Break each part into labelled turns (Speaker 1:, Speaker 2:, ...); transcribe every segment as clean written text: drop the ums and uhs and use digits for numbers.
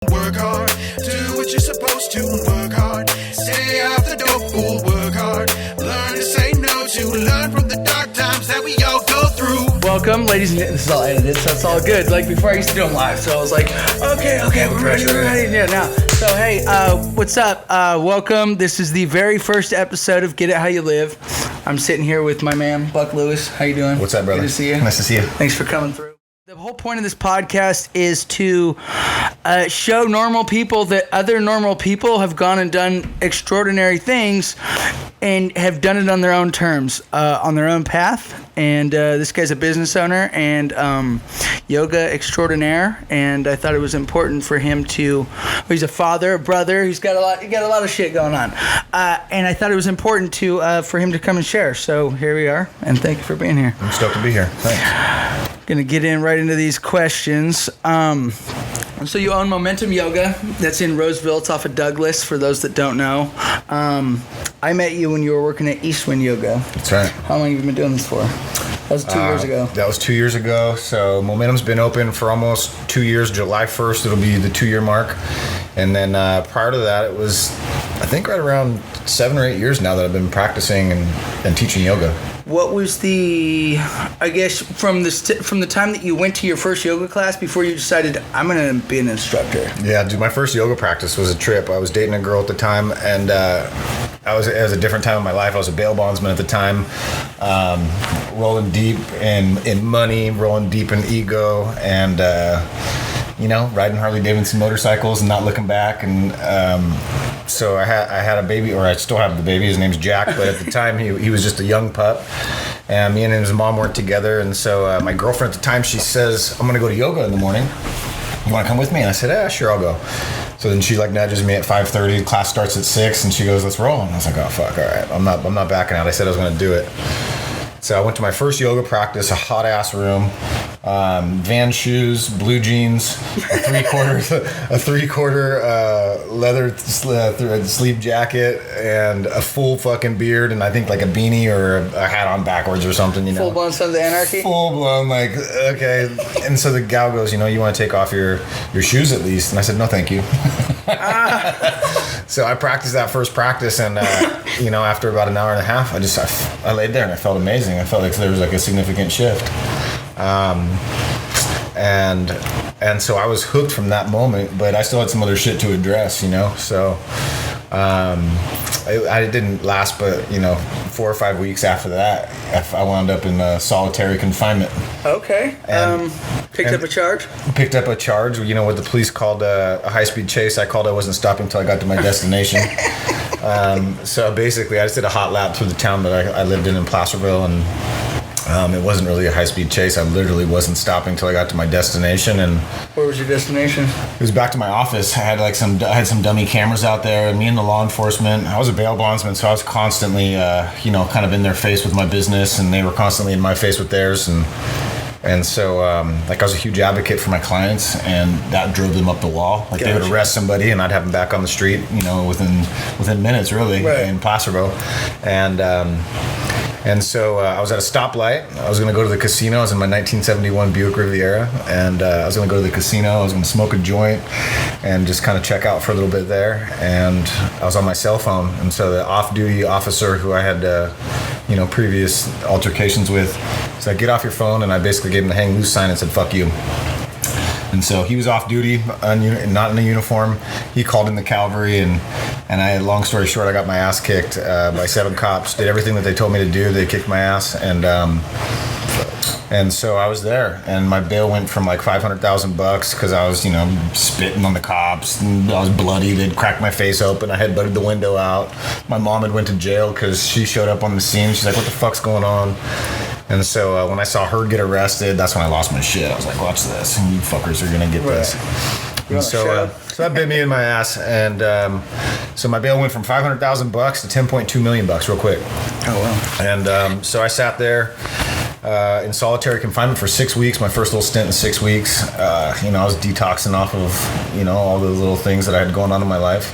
Speaker 1: Work hard, do what you're supposed to, work hard. Stay off the dope fool, work hard. Learn to say no to, learn from the dark times that we all go through.
Speaker 2: Welcome, ladies and gentlemen. This is all edited, so it's all good. Like before, I used to do them live, so I was like, okay, we're ready. Yeah, now. So hey, what's up? Welcome. This is the very first episode of Get It How You Live. I'm sitting here with my man, Buck Lewis. How you doing?
Speaker 3: What's up, brother?
Speaker 2: Good to see you.
Speaker 3: Nice to see you.
Speaker 2: Thanks for coming through. The whole point of this podcast is to show normal people that other normal people have gone and done extraordinary things and have done it on their own terms, on their own path. And this guy's a business owner and yoga extraordinaire. And I thought it was important for him to. He's a father, a brother. He's got a lot of shit going on. And I thought it was important to for him to come and share. So here we are. And thank you for being here.
Speaker 3: I'm stoked to be here. Thanks.
Speaker 2: Gonna get in right into these questions. So you own Momentom Yoga. That's in Roseville. It's off of Douglas, for those that don't know. I met you when you were working at Eastwind Yoga.
Speaker 3: That's right.
Speaker 2: How long have you been doing this for? That was 2 years ago.
Speaker 3: That was 2 years ago. So Momentom's been open for almost 2 years. July 1st, it'll be the 2-year mark. And then prior to that, it was, I think, right around 7 or 8 years now that I've been practicing and teaching yoga.
Speaker 2: What was the, I guess, from the time that you went to your first yoga class before you decided, I'm going to be an instructor?
Speaker 3: Yeah, dude, my first yoga practice was a trip. I was dating a girl at the time, and it was a different time in my life. I was a bail bondsman at the time, rolling deep in money, rolling deep in ego, and riding Harley Davidson motorcycles and not looking back. And so I had a baby, or I still have the baby. His name's Jack, but at the time he was just a young pup. And me and his mom weren't together. And so my girlfriend at the time, she says, I'm going to go to yoga in the morning. You want to come with me? And I said, yeah, sure, I'll go. So then she nudges me at 5:30. Class starts at 6, and she goes, let's roll. And I was like, oh, fuck, all right. I'm not backing out. I said I was going to do it. So I went to my first yoga practice, a hot ass room, Van shoes, blue jeans, a three quarter leather sleeve jacket, and a full fucking beard, and I think like a beanie or a hat on backwards or something.
Speaker 2: Full blown Sons of Anarchy.
Speaker 3: Full blown, like, okay. And so the gal goes, you want to take off your shoes at least? And I said, no, thank you. So I practiced that first practice, and after about an hour and a half, I laid there and I felt amazing. I felt like there was like a significant shift, and so I was hooked from that moment. But I still had some other shit to address, So I didn't last, but 4 or 5 weeks after that, I wound up in solitary confinement.
Speaker 2: Okay. Picked up a charge.
Speaker 3: Picked up a charge. What the police called a high-speed chase. I called I wasn't stopping until I got to my destination. So basically, I just did a hot lap through the town that I lived in Placerville, and it wasn't really a high-speed chase. I literally wasn't stopping until I got to my destination. And
Speaker 2: where was your destination?
Speaker 3: It was back to my office. I had some dummy cameras out there, and me and the law enforcement. I was a bail bondsman, so I was constantly, kind of in their face with my business, and they were constantly in my face with theirs, and so, I was a huge advocate for my clients, and that drove them up the wall. Like, They would arrest somebody, and I'd have them back on the street, within minutes, really, right, in Placerville. And so I was at a stoplight. I was going to go to the casino. I was in my 1971 Buick Riviera, and I was going to go to the casino. I was going to smoke a joint and just kind of check out for a little bit there. And I was on my cell phone, and so the off-duty officer who I had, previous altercations with, said, "Get off your phone," and I basically gave him the hang loose sign and said, "Fuck you." And so he was off duty, not in a uniform. He called in the cavalry, and long story short, I got my ass kicked by 7 cops. Did everything that they told me to do. They kicked my ass, and so I was there, and my bail went from like $500,000 because I was, spitting on the cops, and I was bloody. They'd cracked my face open. I had butted the window out. My mom had went to jail because she showed up on the scene. She's like, "What the fuck's going on?" And so when I saw her get arrested, that's when I lost my shit. I was like, watch this. And you fuckers are going to get this. And so that bit me in my ass. And so my bail went from $500,000 to $10.2 million real quick.
Speaker 2: Oh, wow.
Speaker 3: And so I sat there in solitary confinement for 6 weeks, my first little stint in 6 weeks. I was detoxing off of, all those little things that I had going on in my life.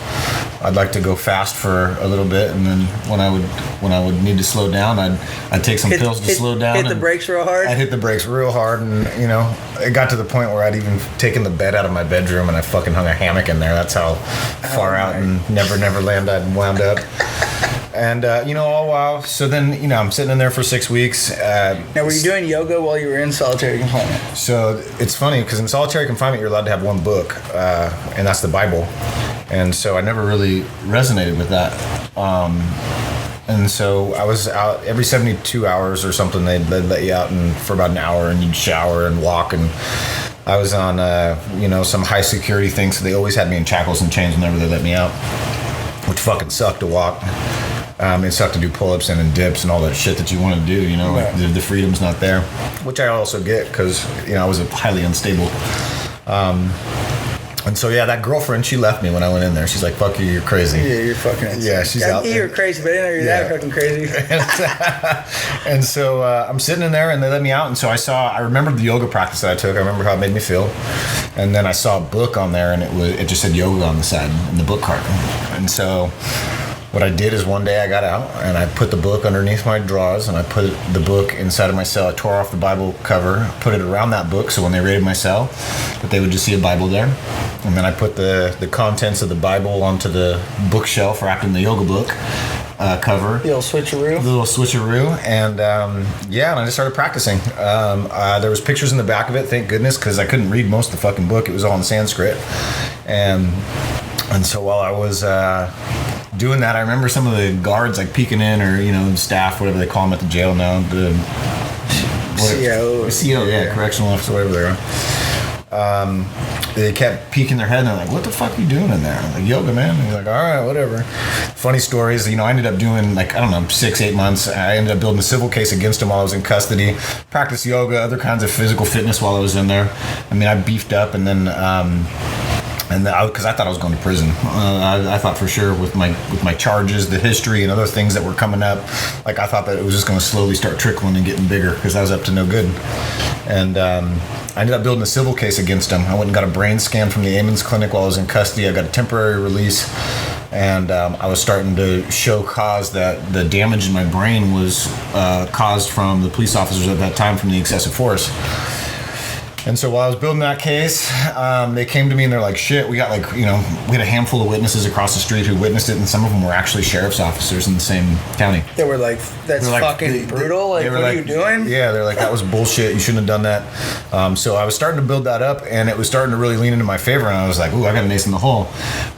Speaker 3: I'd like to go fast for a little bit, and then when I would need to slow down, I'd take some pills to slow down.
Speaker 2: Hit the brakes real hard.
Speaker 3: I'd hit the brakes real hard, and it got to the point where I'd even taken the bed out of my bedroom and I fucking hung a hammock in there. That's how far out and Never Land I'd wound up. And all while, so then I'm sitting in there for 6 weeks.
Speaker 2: Now, were you doing yoga while you were in solitary confinement?
Speaker 3: So it's funny because in solitary confinement you're allowed to have one book, and that's the Bible. And so I never really resonated with that. And so I was out every 72 hours or something. They'd let you out for about an hour, and you'd shower and walk. And I was on some high security thing, so they always had me in shackles and chains whenever they let me out, which fucking sucked to walk. It sucked to do pull-ups and dips and all that shit that you want to do,
Speaker 2: Right.
Speaker 3: like the freedom's not there, which I also get because, I was highly unstable. And so, that girlfriend, she left me when I went in there. She's like, fuck you, you're crazy.
Speaker 2: Yeah, you're fucking insane.
Speaker 3: Yeah, she's out there.
Speaker 2: You're crazy, but I didn't know you're that fucking crazy.
Speaker 3: And so I'm sitting in there and they let me out. And so I remembered the yoga practice that I took. I remember how it made me feel. And then I saw a book on there and it just said yoga on the side in the book cart. And so what I did is one day I got out and I put the book underneath my drawers and I put the book inside of my cell. I tore off the Bible cover, put it around that book so when they raided my cell, that they would just see a Bible there. And then I put the contents of the Bible onto the bookshelf wrapped in the yoga book cover.
Speaker 2: The little
Speaker 3: switcheroo. And and I just started practicing. There was pictures in the back of it, thank goodness, because I couldn't read most of the fucking book. It was all in Sanskrit. And so while I was doing that, I remember some of the guards like peeking in, or staff, whatever they call them at the jail now, the CO, correctional officer, whatever they are. They kept peeking their head and they're like, what the fuck are you doing in there? I'm like, yoga, man. And he's like, all right, whatever. Funny stories, I ended up doing 6-8 months. I ended up building a civil case against him while I was in custody, practiced yoga, other kinds of physical fitness while I was in there. I beefed up and then because I thought I was going to prison. I thought for sure with my charges, the history, and other things that were coming up, I thought that it was just going to slowly start trickling and getting bigger because I was up to no good. And I ended up building a civil case against him. I went and got a brain scan from the Amon's clinic while I was in custody. I got a temporary release, and I was starting to show cause that the damage in my brain was caused from the police officers at that time from the excessive force. And so while I was building that case, they came to me and they're like, shit, we got we had a handful of witnesses across the street who witnessed it, and some of them were actually sheriff's officers in the same county.
Speaker 2: They were like, that's fucking brutal. What are you doing?
Speaker 3: Yeah, they're like, that was bullshit. You shouldn't have done that. So I was starting to build that up, and it was starting to really lean into my favor, and I was like, ooh, I got an ace in the hole.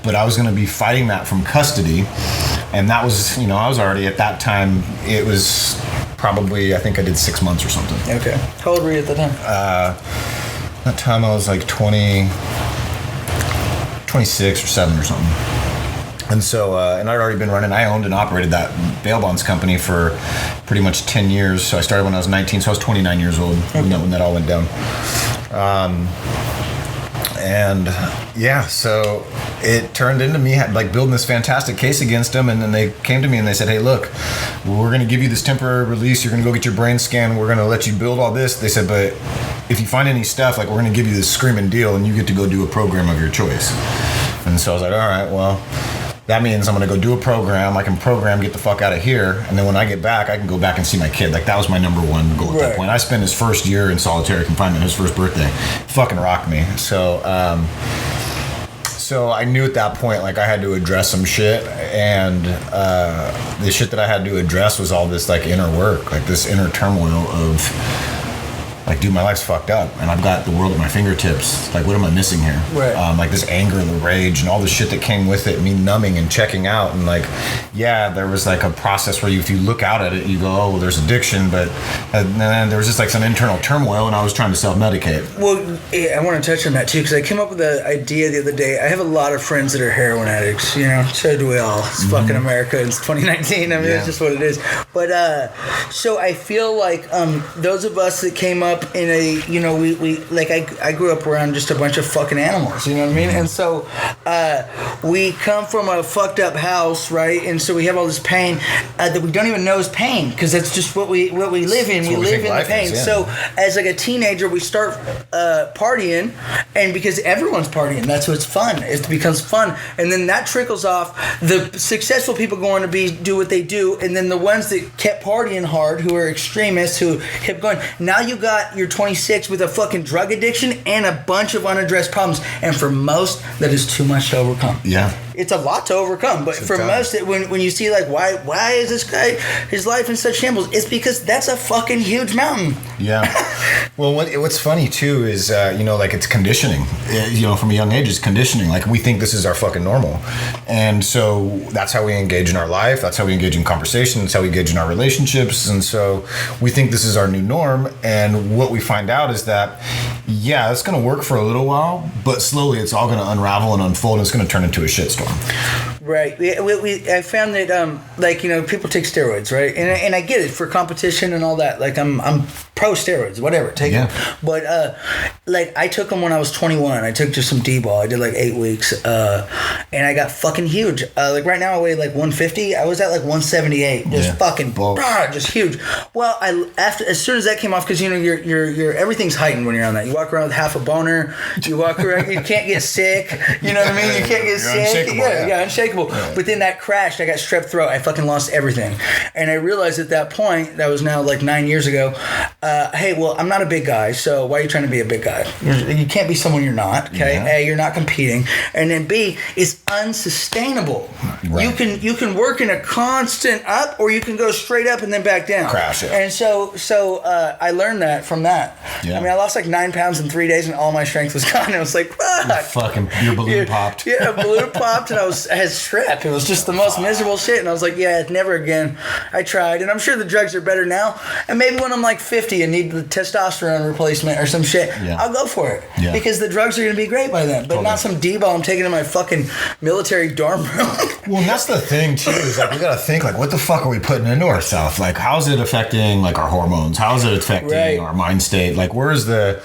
Speaker 3: But I was going to be fighting that from custody, and that was, I was already at that time, it was probably, I think I did 6 months or something.
Speaker 2: Okay. How old were you at the time?
Speaker 3: That time I was like 26 or 7 or something. And so, and I'd already been running. I owned and operated that bail bonds company for pretty much 10 years. So I started when I was 19, so I was 29 years old when that all went down. So it turned into me building this fantastic case against them, and then they came to me and they said, hey, look, we're going to give you this temporary release. You're going to go get your brain scan. We're going to let you build all this. They said, but if you find any stuff, we're going to give you this screaming deal, and you get to go do a program of your choice. And so I was like, all right, well, that means I'm going to go do a program. I can program, get the fuck out of here. And then when I get back, I can go back and see my kid. That was my number one goal at that point. I spent his first year in solitary confinement, his first birthday. Fucking rocked me. So I knew at that point, I had to address some shit. And the shit that I had to address was all this, inner work, this inner turmoil of, dude, my life's fucked up, and I've got the world at my fingertips. What am I missing here?
Speaker 2: Right.
Speaker 3: This anger and the rage and all the shit that came with it, me numbing and checking out, and there was a process where if you look out at it, you go, oh, well, there's addiction, but then there was just some internal turmoil, and I was trying to self-medicate.
Speaker 2: Well, yeah, I want to touch on that too, because I came up with the idea the other day. I have a lot of friends that are heroin addicts, so do we all. It's fucking America. It's 2019. It's just what it is. But so I feel like those of us that came up up in a, you know, we like I grew up around just a bunch of fucking animals, you know what I mean? And so we come from a fucked up house, right? And so we have all this pain that we don't even know is pain, because that's just what we live in. We live in the pain. So as like a teenager, we start partying, and because everyone's partying, that's what's fun. It becomes fun, and then that trickles off. The successful people go on to do what they do, and then the ones that kept partying hard, who are extremists, who kept going. Now you're 26 with a fucking drug addiction and a bunch of unaddressed problems, and for most, that is too much to overcome.
Speaker 3: Yeah.
Speaker 2: It's a lot to overcome, but for most, when you see like why is this guy, his life in such shambles, it's because that's a fucking huge mountain.
Speaker 3: Yeah. Well, what's funny too is you know, like, it's conditioning. You know, from a young age, it's conditioning. Like, we think this is our fucking normal, and so that's how we engage in our life. That's how we engage in conversation. That's how we engage in our relationships, and so we think this is our new norm. And what we find out is that, yeah, it's going to work for a little while, but slowly it's all going to unravel and unfold, and it's going to turn into a shitstorm.
Speaker 2: Right. I found that like, you know, people take steroids, right? And I get it for competition and all that. Like, I'm pro steroids, whatever. Take them. But like, I took them when I was 21. I took just some D-ball. I did like 8 weeks, and I got fucking huge. Like, right now I weigh like 150. I was at like 178. Just fucking just huge. Well, as soon as that came off, because, you know, you're everything's heightened when you're on that. You walk around with half a boner. You walk around. You can't get sick. You know what I mean? You can't get sick. Yeah, unshakable. Yeah. But then that crashed. I got strep throat. I fucking lost everything. And I realized at that point, that was now like 9 years ago, hey, well, I'm not a big guy, so why are you trying to be a big guy? You can't be someone you're not, okay? Yeah. A, you're not competing. And then B, it's unsustainable. Right. You can work in a constant up, or you can go straight up and then back down.
Speaker 3: Crash it.
Speaker 2: And so I learned that from that. Yeah. I mean, I lost like 9 pounds in 3 days, and all my strength was gone. And I was like, fuck.
Speaker 3: Your balloon popped.
Speaker 2: Yeah, balloon popped, and I had strep. It was just the most miserable shit. And I was like, yeah, never again. I tried, and I'm sure the drugs are better now. And maybe when I'm like 50 and need the testosterone replacement or some shit, I'll go for it. Yeah. Because the drugs are going to be great by then. But not some D-ball I'm taking in my fucking military dorm room.
Speaker 3: Well, and that's the thing, too, is like, we got to think, like, what the fuck are we putting into ourselves? Like, how's it affecting, like, our hormones? How's it affecting our mind state? Like, where's the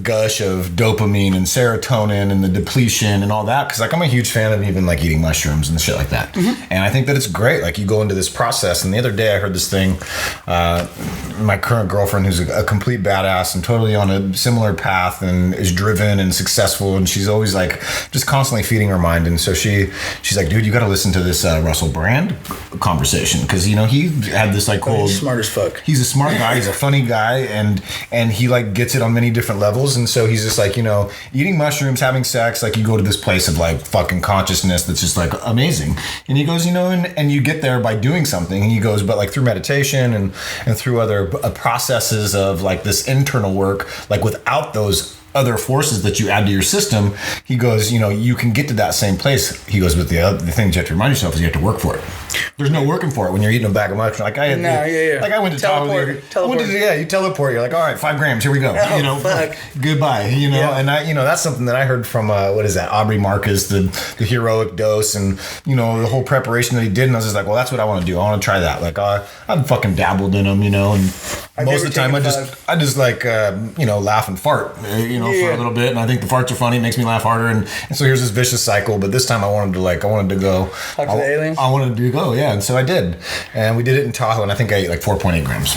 Speaker 3: gush of dopamine and serotonin and the depletion and all that? Because, like, I'm a huge fan of even, like, eating mushrooms and shit like that. Mm-hmm. And I think that it's great. Like, you go into this process. And the other day I heard this thing, my current girlfriend, who's a complete badass and totally on a similar path and is driven and successful, and she's always, like, just constantly feeding her mind. And so she's like, dude, you got to listen to this Russell Brand conversation, because, you know, he had this, like, whole...
Speaker 2: He's smart as fuck.
Speaker 3: He's a smart guy. He's a funny guy, and he, like, gets it on many different levels. And so he's just like, you know, eating mushrooms, having sex, like, you go to this place of, like, fucking consciousness that's just, like, amazing. And he goes, you know, and you get there by doing something. And he goes, but, like, through meditation and through other processes of, like, this internal work, like, without those other forces that you add to your system, he goes, you know, you can get to that same place. He goes, but the thing that you have to remind yourself is you have to work for it. There's no working for it when you're eating a bag of mushrooms. Like, like, I went to Tahoe. You teleport. You're like, all right, 5 grams, here we go.
Speaker 2: Oh,
Speaker 3: you know,
Speaker 2: fuck.
Speaker 3: Goodbye. You know, and that's something that I heard from what is that, Aubrey Marcus, the heroic dose, and, you know, the whole preparation that he did. And I was just like, well, that's what I want to do. I want to try that. Like, I've fucking dabbled in them, you know, and most of the time I just like you know, laugh and fart, you know, for a little bit, and I think the farts are funny. It makes me laugh harder, and so here's this vicious cycle. But this time I wanted to go
Speaker 2: talk to the aliens.
Speaker 3: I wanted to go, and so I did, and we did it in Tahoe, and I think I ate like 4.8 grams.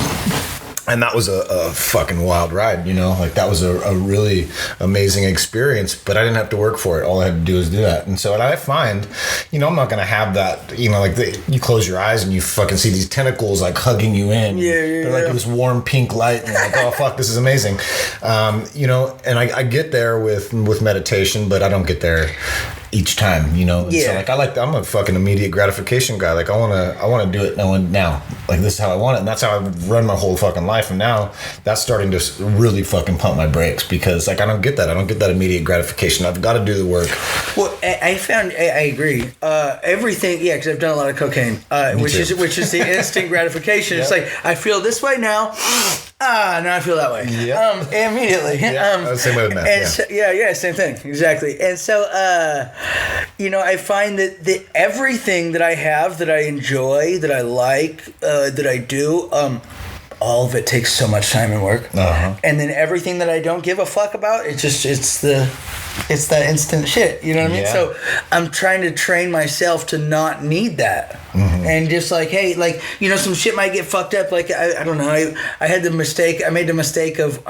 Speaker 3: And that was a fucking wild ride, you know? Like, that was a really amazing experience, but I didn't have to work for it. All I had to do was do that. And so what I find, you know, I'm not going to have that, you know, like, you close your eyes and you fucking see these tentacles, like, hugging you in. They're like this warm pink light, and you're like, oh, fuck, this is amazing. You know, and I get there with meditation, but I don't get there each time, you know. And so, like, I'm a fucking immediate gratification guy. Like, I want to do it now. Like, this is how I want it, and that's how I've run my whole fucking life. And now that's starting to really fucking pump my brakes, because, like, I don't get that immediate gratification. I've got to do the work.
Speaker 2: Well, I agree. Everything, because I've done a lot of cocaine, which is the instant gratification. It's like, I feel this way now. Now I feel that way. Immediately.
Speaker 3: Same way with math.
Speaker 2: Same thing. Exactly. And so, you know, I find that everything that I have, that I enjoy, that I like, that I do, all of it takes so much time and work.
Speaker 3: Uh-huh.
Speaker 2: And then everything that I don't give a fuck about, it's that instant shit. You know what I mean?
Speaker 3: Yeah.
Speaker 2: So I'm trying to train myself to not need that.
Speaker 3: Mm-hmm.
Speaker 2: And just like, hey, like, you know, some shit might get fucked up. Like, I don't know. I made the mistake of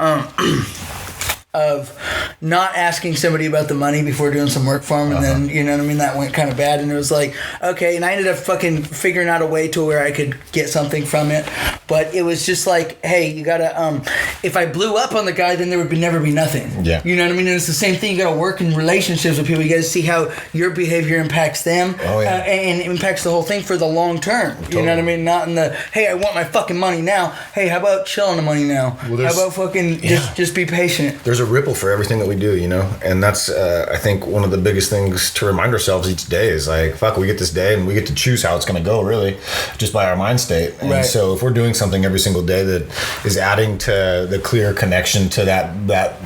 Speaker 2: not asking somebody about the money before doing some work for them, and then, you know what I mean, that went kind of bad, and it was like, okay, and I ended up fucking figuring out a way to where I could get something from it, but it was just like, hey, you gotta, if I blew up on the guy, then there would never be nothing.
Speaker 3: Yeah.
Speaker 2: You know what I mean? And it's the same thing, you gotta work in relationships with people, you gotta see how your behavior impacts them, and impacts the whole thing for the long term. Totally. You know what I mean? Not in the, hey, I want my fucking money now. Hey, how about chill on the money now? Well, how about fucking just be patient?
Speaker 3: There's a ripple for everything that we do, you know, and that's I think one of the biggest things to remind ourselves each day is like, fuck, we get this day and we get to choose how it's going to go, really, just by our mind state. And so if we're doing something every single day that is adding to the clear connection to that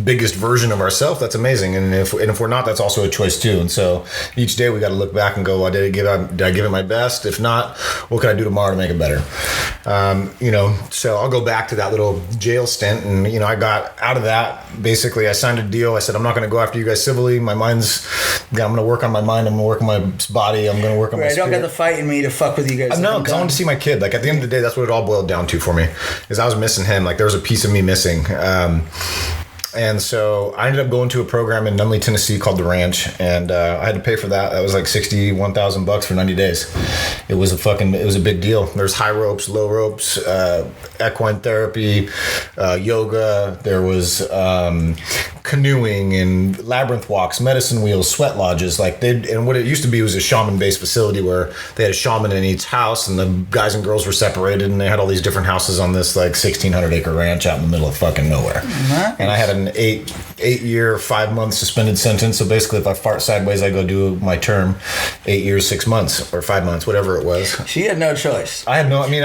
Speaker 3: biggest version of ourselves, that's amazing. And if we're not, that's also a choice too. And so each day we got to look back and go, well, did I give it my best? If not, what can I do tomorrow to make it better? You know, so I'll go back to that little jail stint, and you know, I got out of that. Basically, I signed a deal. I said, I'm not going to go after you guys civilly. I'm going to work on my mind. I'm going to work on my body. I'm going to work on my spirit.
Speaker 2: I don't got the fight in me to fuck with you guys.
Speaker 3: No, because I wanted to see my kid. Like, at the end of the day, that's what it all boiled down to for me, is I was missing him. Like, there was a piece of me missing. And so I ended up going to a program in Nunley, Tennessee called The Ranch, and I had to pay for that. That was like $61,000 for 90 days. It was a big deal. There's high ropes, low ropes, equine therapy, yoga. There was canoeing and labyrinth walks, medicine wheels, sweat lodges. And what it used to be was a shaman-based facility where they had a shaman in each house, and the guys and girls were separated, and they had all these different houses on this like 1,600-acre ranch out in the middle of fucking nowhere. Mm-hmm. And I had an 8-year, 5-month suspended sentence. So basically, if I fart sideways, I go do my term. 8 years, 6 months, or 5 months, whatever it was.
Speaker 2: She had no choice.
Speaker 3: I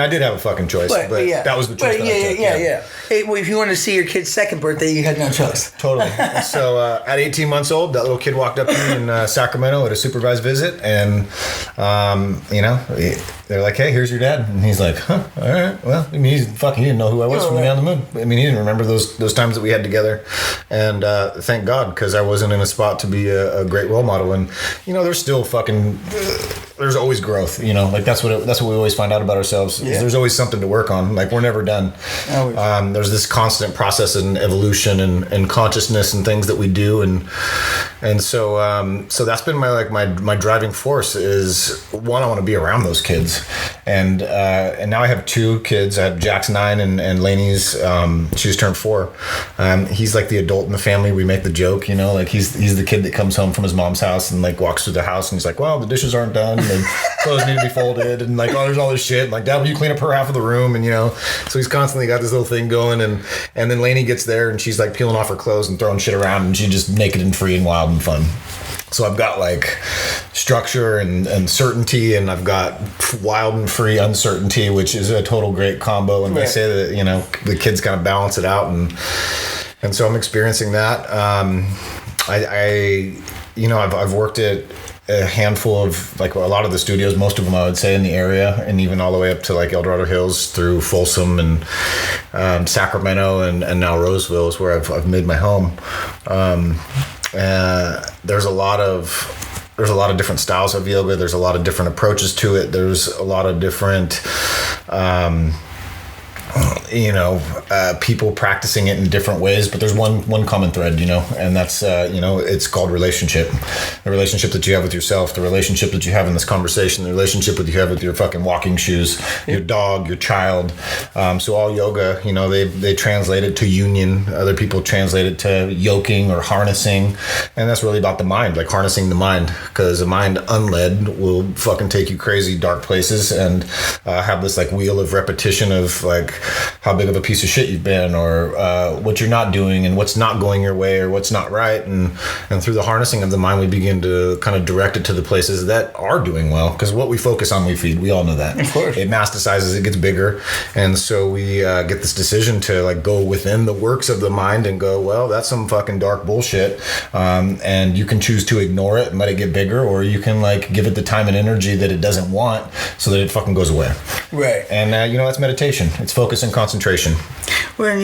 Speaker 3: did have a fucking choice, but that was the choice.
Speaker 2: Yeah. Hey, well, if you wanted to see your kid's second birthday, you had no choice.
Speaker 3: Totally. So at 18 months old, that little kid walked up to me in Sacramento at a supervised visit, and you know, they're like, "Hey, here's your dad," and he's like, "Huh, all right." Well, I mean, he didn't know who I was from the down the moon. I mean, he didn't remember those times that we had together, and thank God, because I wasn't in a spot to be a great role model. And you know, there's still there's always growth. You know, like that's what we always find out about ourselves. Yeah. There's always something to work on. Like, we're never done. There's this constant process and evolution and consciousness and things that we do, and so that's been my driving force. Is one, I want to be around those kids, and now I have 2 kids. I have Jack's 9 and Lainey's she just turned 4. He's like the adult in the family. We make the joke, you know, like he's the kid that comes home from his mom's house and like walks through the house and he's like, well, the dishes aren't done, and clothes need to be folded, and like, oh, there's all this shit, and like, Dad, will you clean up her half of the room? And you know, so he's constantly got this little thing going, and then Lainey gets there and she's like peeling off her clothes and throwing shit around, and she's just naked and free and wild and fun. So I've got like structure and certainty, and I've got wild and free uncertainty, which is a total great combo. And they say that, you know, the kids kind of balance it out, and so I'm experiencing that. I've worked at a handful of, like, a lot of the studios, most of them I would say in the area, and even all the way up to like El Dorado Hills through Folsom and Sacramento and now Roseville is where I've made my home. There's a lot of different styles of yoga. There's a lot of different approaches to it. There's a lot of different people practicing it in different ways, but there's one common thread, you know, and that's it's called relationship. The relationship that you have with yourself, the relationship that you have in this conversation, the relationship that you have with your fucking walking shoes, your dog, your child. So all yoga, you know, they translate it to union. Other people translate it to yoking or harnessing, and that's really about the mind, like harnessing the mind, because a mind unled will fucking take you crazy dark places and have this like wheel of repetition of like how big of a piece of shit you've been, or what you're not doing and what's not going your way or what's not right. And through the harnessing of the mind, we begin to kind of direct it to the places that are doing well, because what we focus on, we feed. We all know that.
Speaker 2: Of course.
Speaker 3: It metastasizes, it gets bigger. And so we get this decision to like go within the works of the mind and go, well, that's some fucking dark bullshit. And you can choose to ignore it and let it get bigger, or you can like give it the time and energy that it doesn't want so that it fucking goes away.
Speaker 2: Right.
Speaker 3: And that's meditation. It's focus and concentration.
Speaker 2: Well,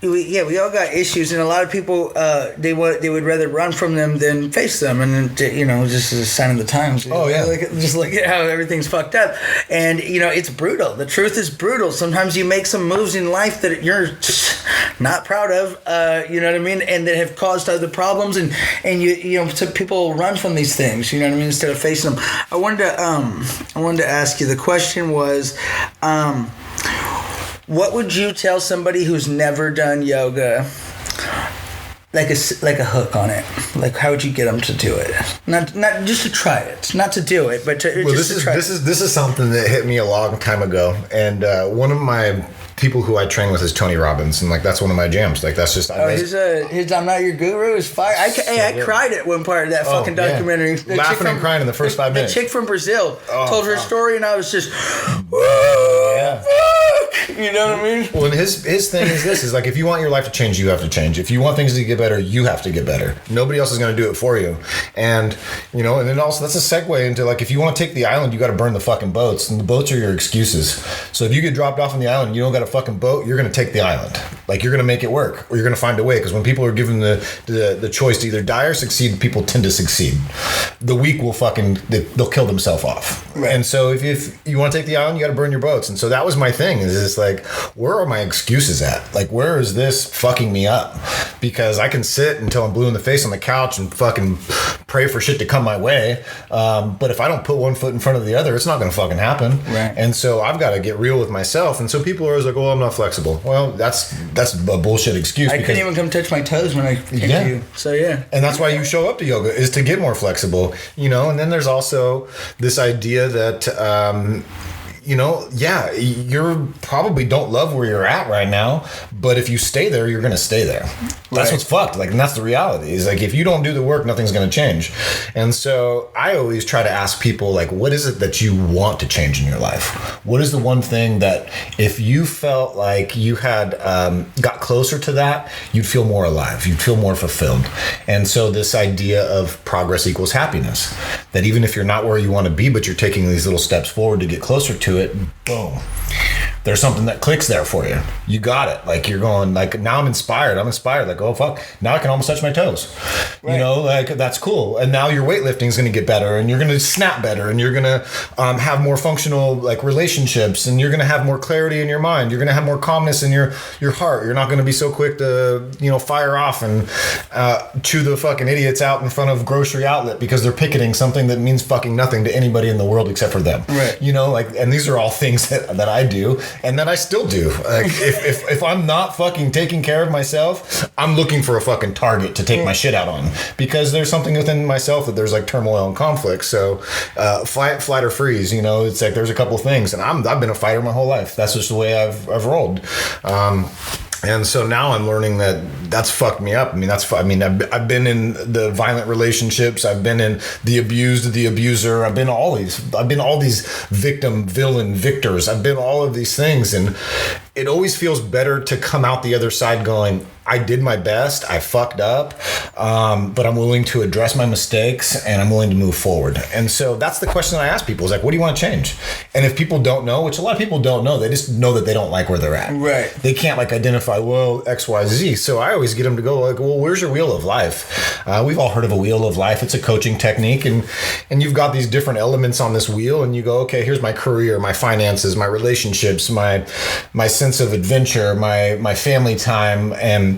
Speaker 2: we all got issues, and a lot of people they would rather run from them than face them, and just as a sign of the times.
Speaker 3: Oh yeah,
Speaker 2: just look at how everything's fucked up, and it's brutal. The truth is brutal. Sometimes you make some moves in life that you're not proud of. You know what I mean, and that have caused other problems, and so people run from these things. You know what I mean, instead of facing them. I wanted to ask you. The question was. What would you tell somebody who's never done yoga, like a hook on it? Like, how would you get them to do it? Not just to try it, not to do it, but to try it.
Speaker 3: This is something that hit me a long time ago, and one of my people who I train with is Tony Robbins, and like that's one of my jams. Like that's just
Speaker 2: his I'm Not Your Guru is fire. I cried at one part of that fucking documentary.
Speaker 3: Yeah. Laughing and crying in the first 5 minutes.
Speaker 2: The chick from Brazil told her story, and I was just,
Speaker 3: yeah.
Speaker 2: You know what I mean?
Speaker 3: Well, and his thing is this: is like if you want your life to change, you have to change. If you want things to get better, you have to get better. Nobody else is going to do it for you. And and then also that's a segue into like if you want to take the island, you got to burn the fucking boats, and the boats are your excuses. So if you get dropped off on the island, and you don't got a fucking boat, you're going to take the island. Like you're going to make it work, or you're going to find a way. Because when people are given the choice to either die or succeed, people tend to succeed. The weak will they'll kill themselves off. Right. And so if you want to take the island, you got to burn your boats. And so that was my thing. Is it's like, where are my excuses at? Like, where is this fucking me up? Because I can sit until I'm blue in the face on the couch and fucking pray for shit to come my way. But if I don't put one foot in front of the other, it's not going to fucking happen.
Speaker 2: Right.
Speaker 3: And so I've got to get real with myself. And so people are always like, oh, I'm not flexible. Well, that's a bullshit excuse.
Speaker 2: I couldn't even come touch my toes when I came to you. So yeah.
Speaker 3: And that's why you show up to yoga, is to get more flexible, and then there's also this idea that, you probably don't love where you're at right now, but if you stay there, you're going to stay there. That's what's fucked. Like, and that's the reality. Is like, if you don't do the work, nothing's going to change. And so I always try to ask people, like, what is it that you want to change in your life? What is the one thing that if you felt like you had got closer to that, you'd feel more alive, you'd feel more fulfilled? And so this idea of progress equals happiness, that even if you're not where you want to be, but you're taking these little steps forward to get closer to it, boom, there's something that clicks there for you. You got it. Like you're going like, now I'm inspired. Like, oh fuck, now I can almost touch my toes. Right. Like that's cool. And now your weightlifting is going to get better, and you're going to snap better, and you're going to have more functional like relationships, and you're going to have more clarity in your mind. You're going to have more calmness in your heart. You're not going to be so quick to fire off and chew the fucking idiots out in front of grocery outlet because they're picketing something that means fucking nothing to anybody in the world except for them.
Speaker 2: Right.
Speaker 3: And these are all things that I do and that I still do. Like if I'm not fucking taking care of myself, I'm looking for a fucking target to take my shit out on, because there's something within myself that there's like turmoil and conflict. So flight or freeze, it's like there's a couple things, and I've been a fighter my whole life. That's just the way I've rolled. And so now I'm learning that that's fucked me up. I've been in the violent relationships. I've been in the abused, the abuser. I've been all these victim, villain, victors. I've been all of these things. And it always feels better to come out the other side going, I did my best, I fucked up, but I'm willing to address my mistakes and I'm willing to move forward. And so that's the question I ask people, is like, what do you want to change? And if people don't know, which a lot of people don't know, they just know that they don't like where they're at.
Speaker 2: Right.
Speaker 3: They can't like identify, well, X, Y, Z. So I always get them to go like, well, where's your wheel of life? We've all heard of a wheel of life. It's a coaching technique, and you've got these different elements on this wheel, and you go, okay, here's my career, my finances, my relationships, my sense of adventure, my family time, and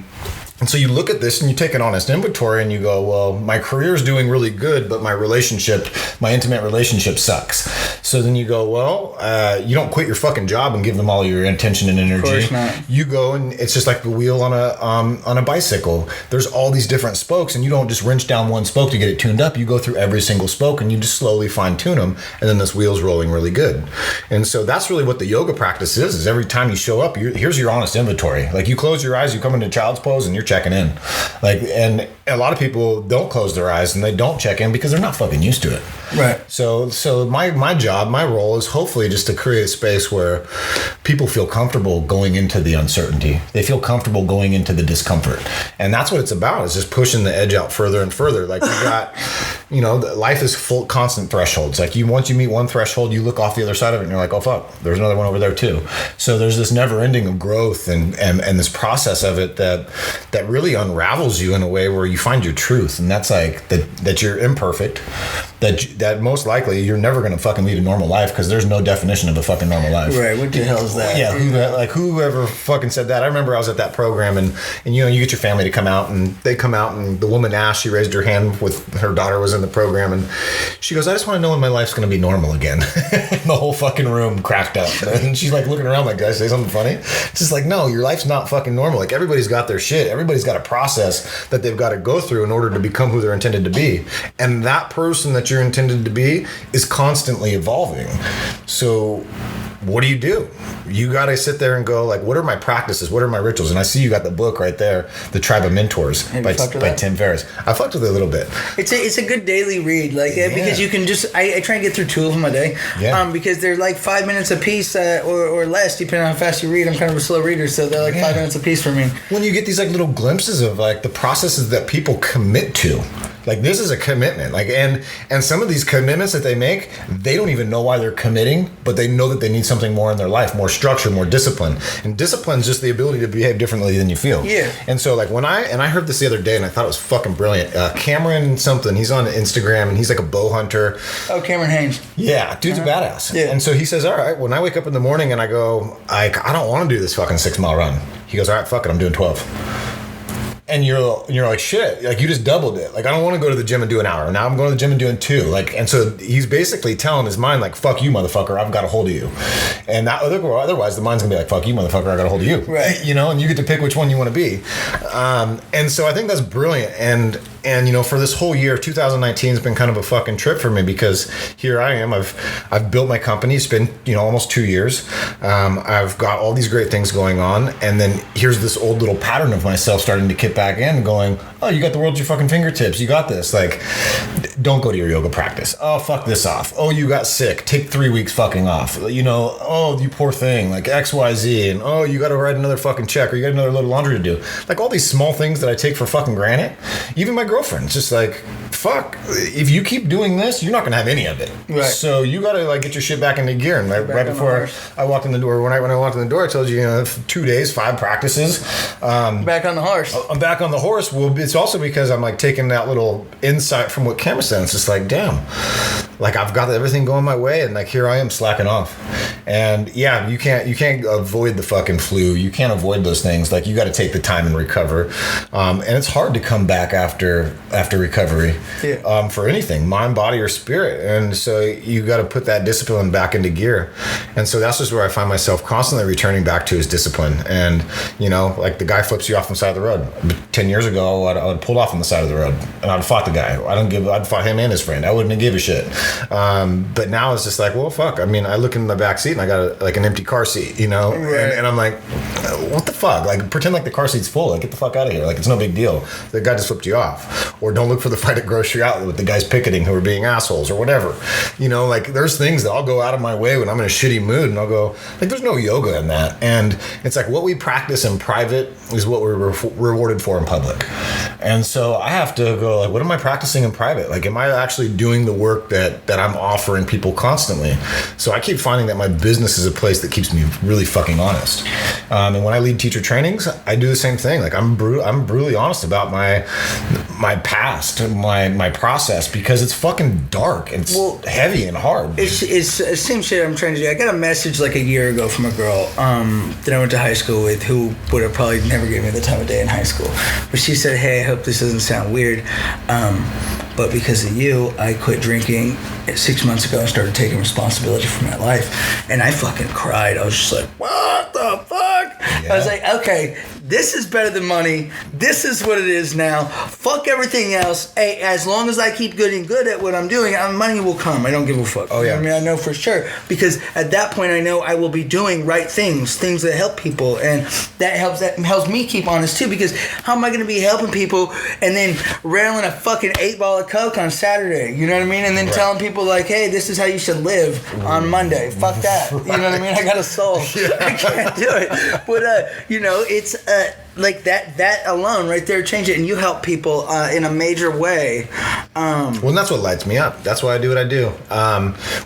Speaker 3: And so you look at this and you take an honest inventory and you go, well, my career is doing really good, but my intimate relationship sucks. So then you go, well, you don't quit your fucking job and give them all your attention and energy.
Speaker 2: Of course not.
Speaker 3: You go and it's just like the wheel on a bicycle. There's all these different spokes and you don't just wrench down one spoke to get it tuned up. You go through every single spoke and you just slowly fine tune them, and then this wheel's rolling really good. And so that's really what the yoga practice is every time you show up, here's your honest inventory. Like you close your eyes, you come into child's pose and you're checking in. Like, and a lot of people don't close their eyes and they don't check in because they're not fucking used to it.
Speaker 2: Right.
Speaker 3: So my job, my role is hopefully just to create a space where people feel comfortable going into the uncertainty. They feel comfortable going into the discomfort. And that's what it's about, is just pushing the edge out further and further. Like you got, life is full constant thresholds. Like once you meet one threshold, you look off the other side of it and you're like, oh fuck, there's another one over there too. So there's this never ending of growth and this process of it that really unravels you in a way where you find your truth. And that's like that you're imperfect, that most likely you're never going to fucking lead a normal life because there's no definition of a fucking normal life.
Speaker 2: Right. What the hell is that?
Speaker 3: Yeah. Whoever fucking said that. I remember I was at that program and you get your family to come out and they come out and the woman asked, she raised her hand with her daughter was in the program and she goes, I just want to know when my life's going to be normal again. The whole fucking room cracked up. And she's like looking around like, did I say something funny? It's just like, no, your life's not fucking normal. Like everybody's got their shit. Everybody's got a process that they've got to go through in order to become who they're intended to be. And that person that you're intended to be is constantly evolving. So what do? You got to sit there and go like, what are my practices? What are my rituals? And I see you got the book right there, The Tribe of Mentors by Tim Ferriss. I fucked with it a little bit.
Speaker 2: It's a good daily read, because you can just, I try and get through 2 of them a day, because they're like 5 minutes a piece or less, depending on how fast you read. I'm kind of a slow reader, so they're like 5 minutes a piece for me.
Speaker 3: When you get these like little glimpses of like the processes that people commit to, like this is a commitment, like and some of these commitments that they make, they don't even know why they're committing, but they know that they need something more in their life, more structure, more discipline. And discipline is just the ability to behave differently than you feel. Yeah. And so like when I heard this the other day and I thought it was fucking brilliant. Cameron something, he's on Instagram and he's like a bow hunter.
Speaker 2: Oh, Cameron Haynes.
Speaker 3: Yeah, dude's a badass. Yeah. And so he says, all right, when I wake up in the morning and I go, I don't want to do this fucking 6-mile run. He goes, all right, fuck it, I'm doing 12. And you're like, shit, like you just doubled it. Like, I don't want to go to the gym and do an hour. Now I'm going to the gym and doing 2. Like, and so he's basically telling his mind, like, fuck you, motherfucker, I've got a hold of you. And that, otherwise the mind's going to be like, fuck you, motherfucker, I got a hold of you. Right. And you get to pick which one you want to be. And so I think that's brilliant. And for this whole year, 2019 has been kind of a fucking trip for me because here I am. I've built my company. It's been, almost 2 years. I've got all these great things going on. And then here's this old little pattern of myself starting to kick back in and going, oh, you got the world at your fucking fingertips. You got this. Like, don't go to your yoga practice. Oh, fuck this off. Oh, you got sick. Take 3 weeks fucking off. Oh, you poor thing. Like XYZ. And oh, you got to write another fucking check or you got another load of laundry to do. Like all these small things that I take for fucking granted. Even my girlfriend, it's just like, fuck, if you keep doing this, you're not going to have any of it. Right. So you got to like get your shit back into gear. And right before I walked in the door, when I walked in the door, I told you, 2 days, 5 practices.
Speaker 2: Back on the horse.
Speaker 3: I'm back on the horse. Well, it's also because I'm like taking that little insight from what Cameron said. It's just like, damn, like I've got everything going my way and like here I am slacking off. And yeah, you can't avoid the fucking flu. You can't avoid those things. Like you got to take the time and recover. And it's hard to come back after recovery for anything, mind, body, or spirit. And so you got to put that discipline back into gear. And so that's just where I find myself constantly returning back to is discipline. And like the guy flips you off on the side of the road. 10 years ago, I'd pulled off on the side of the road and I'd fought the guy. I'd fought him and his friend. I wouldn't have give a shit. But now it's just like, well, fuck. I mean, I look in the back seat and I got an empty car seat, right. and I'm like, what the fuck? Like, pretend like the car seat's full. Like, get the fuck out of here. Like, it's no big deal. The guy just flipped you off. Or don't look for the fight at grocery outlet with the guys picketing who are being assholes or whatever. Like, there's things that I'll go out of my way when I'm in a shitty mood and I'll go, like, there's no yoga in that. And it's like what we practice in private is what we're rewarded for in public. And so I have to go, like, what am I practicing in private? Like, am I actually doing the work that I'm offering people constantly? So I keep finding that my business is a place that keeps me really fucking honest. And when I lead teacher trainings, I do the same thing. Like, I'm brutally honest about my past, my process, because it's fucking dark and it's heavy and hard.
Speaker 2: It's the same shit I'm trying to do. I got a message like a year ago from a girl that I went to high school with, who would have probably never given me the time of day in high school. But she said, hey, I hope this doesn't sound weird, but because of you, I quit drinking 6 months ago and started taking responsibility for my life. And I fucking cried. I was just like, what the fuck? Yeah. I was like, okay, this is better than money. This is what it is now. Fuck everything else. Hey, as long as I keep getting good at what I'm doing, money will come. I don't give a fuck.
Speaker 3: Oh, yeah.
Speaker 2: I mean, I know for sure. Because at that point, I know I will be doing right things that help people. And that helps me keep honest, too. Because how am I going to be helping people and then railing a fucking 8-ball of Coke on Saturday? You know what I mean? And then telling people, like, hey, this is how you should live on Monday. Fuck that. You know what I mean? I got a soul. Yeah. I can't do it. But, it's... like that alone right there change it, and you help people in a major way.
Speaker 3: Well, and that's what lights me up. That's why I do what I do.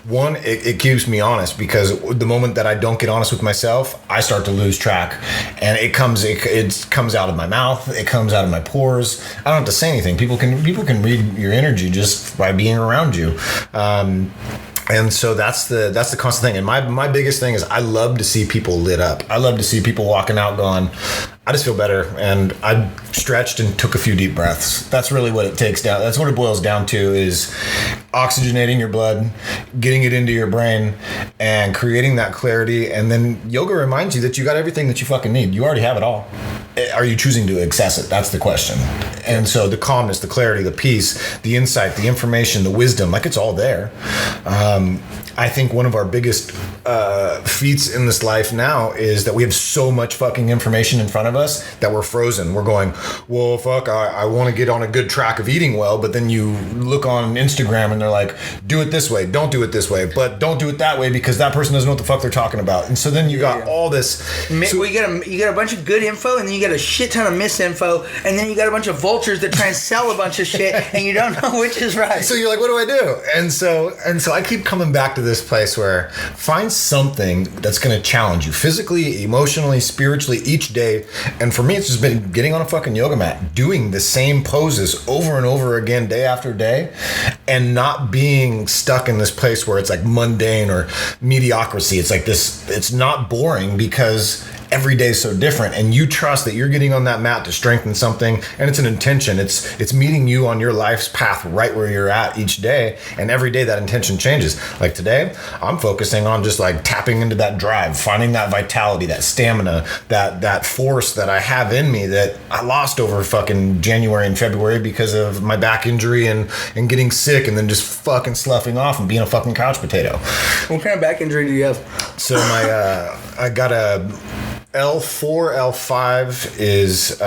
Speaker 3: One, it keeps me honest, because the moment that I don't get honest with myself, I start to lose track, and it comes out of my mouth, it comes out of my pores. I don't have to say anything. People can read your energy just by being around you. And so that's the constant thing. And my biggest thing is I love to see people lit up. I love to see people walking out going, I just feel better. And I stretched and took a few deep breaths. That's really what it takes down. That's what it boils down to, is oxygenating your blood, getting it into your brain, and creating that clarity. And then yoga reminds you that you got everything that you fucking need. You already have it all. Are you choosing to access it? That's the question. And so the calmness, the clarity, the peace, the insight, the information, the wisdom, like, it's all there. I think one of our biggest feats in this life now is that we have so much fucking information in front of us that we're frozen. We're going, well, fuck, I want to get on a good track of eating well, but then you look on Instagram and they're like, do it this way, don't do it this way, but don't do it that way because that person doesn't know what the fuck they're talking about. And so then you got all this.
Speaker 2: So you got a bunch of good info, and then you got a shit ton of misinfo, and then you got a bunch of vultures that try and sell a bunch of shit, and you don't know which is right.
Speaker 3: So you're like, what do I do? And so I keep coming back to this place where find something that's going to challenge you physically, emotionally, spiritually each day. And for me, it's just been getting on a fucking yoga mat, doing the same poses over and over again, day after day, and not being stuck in this place where it's like mundane or mediocrity. It's like this, it's not boring because every day is so different, and you trust that you're getting on that mat to strengthen something, and it's an intention. It's meeting you on your life's path right where you're at each day, and every day that intention changes. Like today, I'm focusing on just like tapping into that drive, finding that vitality, that stamina, that force that I have in me that I lost over fucking January and February because of my back injury and getting sick, and then just fucking sloughing off and being a fucking couch potato.
Speaker 2: What kind of back injury do you have?
Speaker 3: So I got a L4, L5 is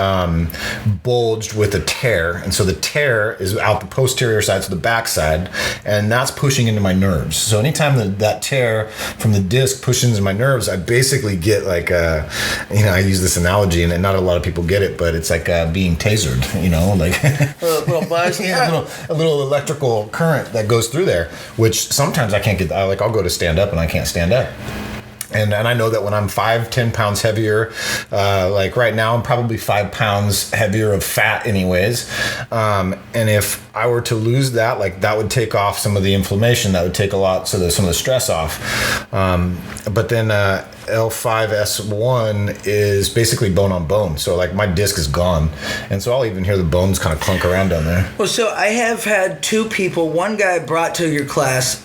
Speaker 3: bulged with a tear, and so the tear is out the posterior side, so the back side, and that's pushing into my nerves. So anytime that tear from the disc pushes into my nerves, I basically get like I use this analogy, and not a lot of people get it, but it's like being tasered, like
Speaker 2: a little buzz,
Speaker 3: a little electrical current that goes through there, which sometimes I can't get. I'll go to stand up and I can't stand up. And I know that when I'm 5-10 pounds heavier, like right now, I'm probably 5 pounds heavier of fat anyways. And if I were to lose that, like that would take off some of the inflammation. That would take some of the stress off. But then L5S1 is basically bone on bone. So like my disc is gone. And so I'll even hear the bones kind of clunk around down there.
Speaker 2: Well, so I have had 2 people, one guy brought to your class,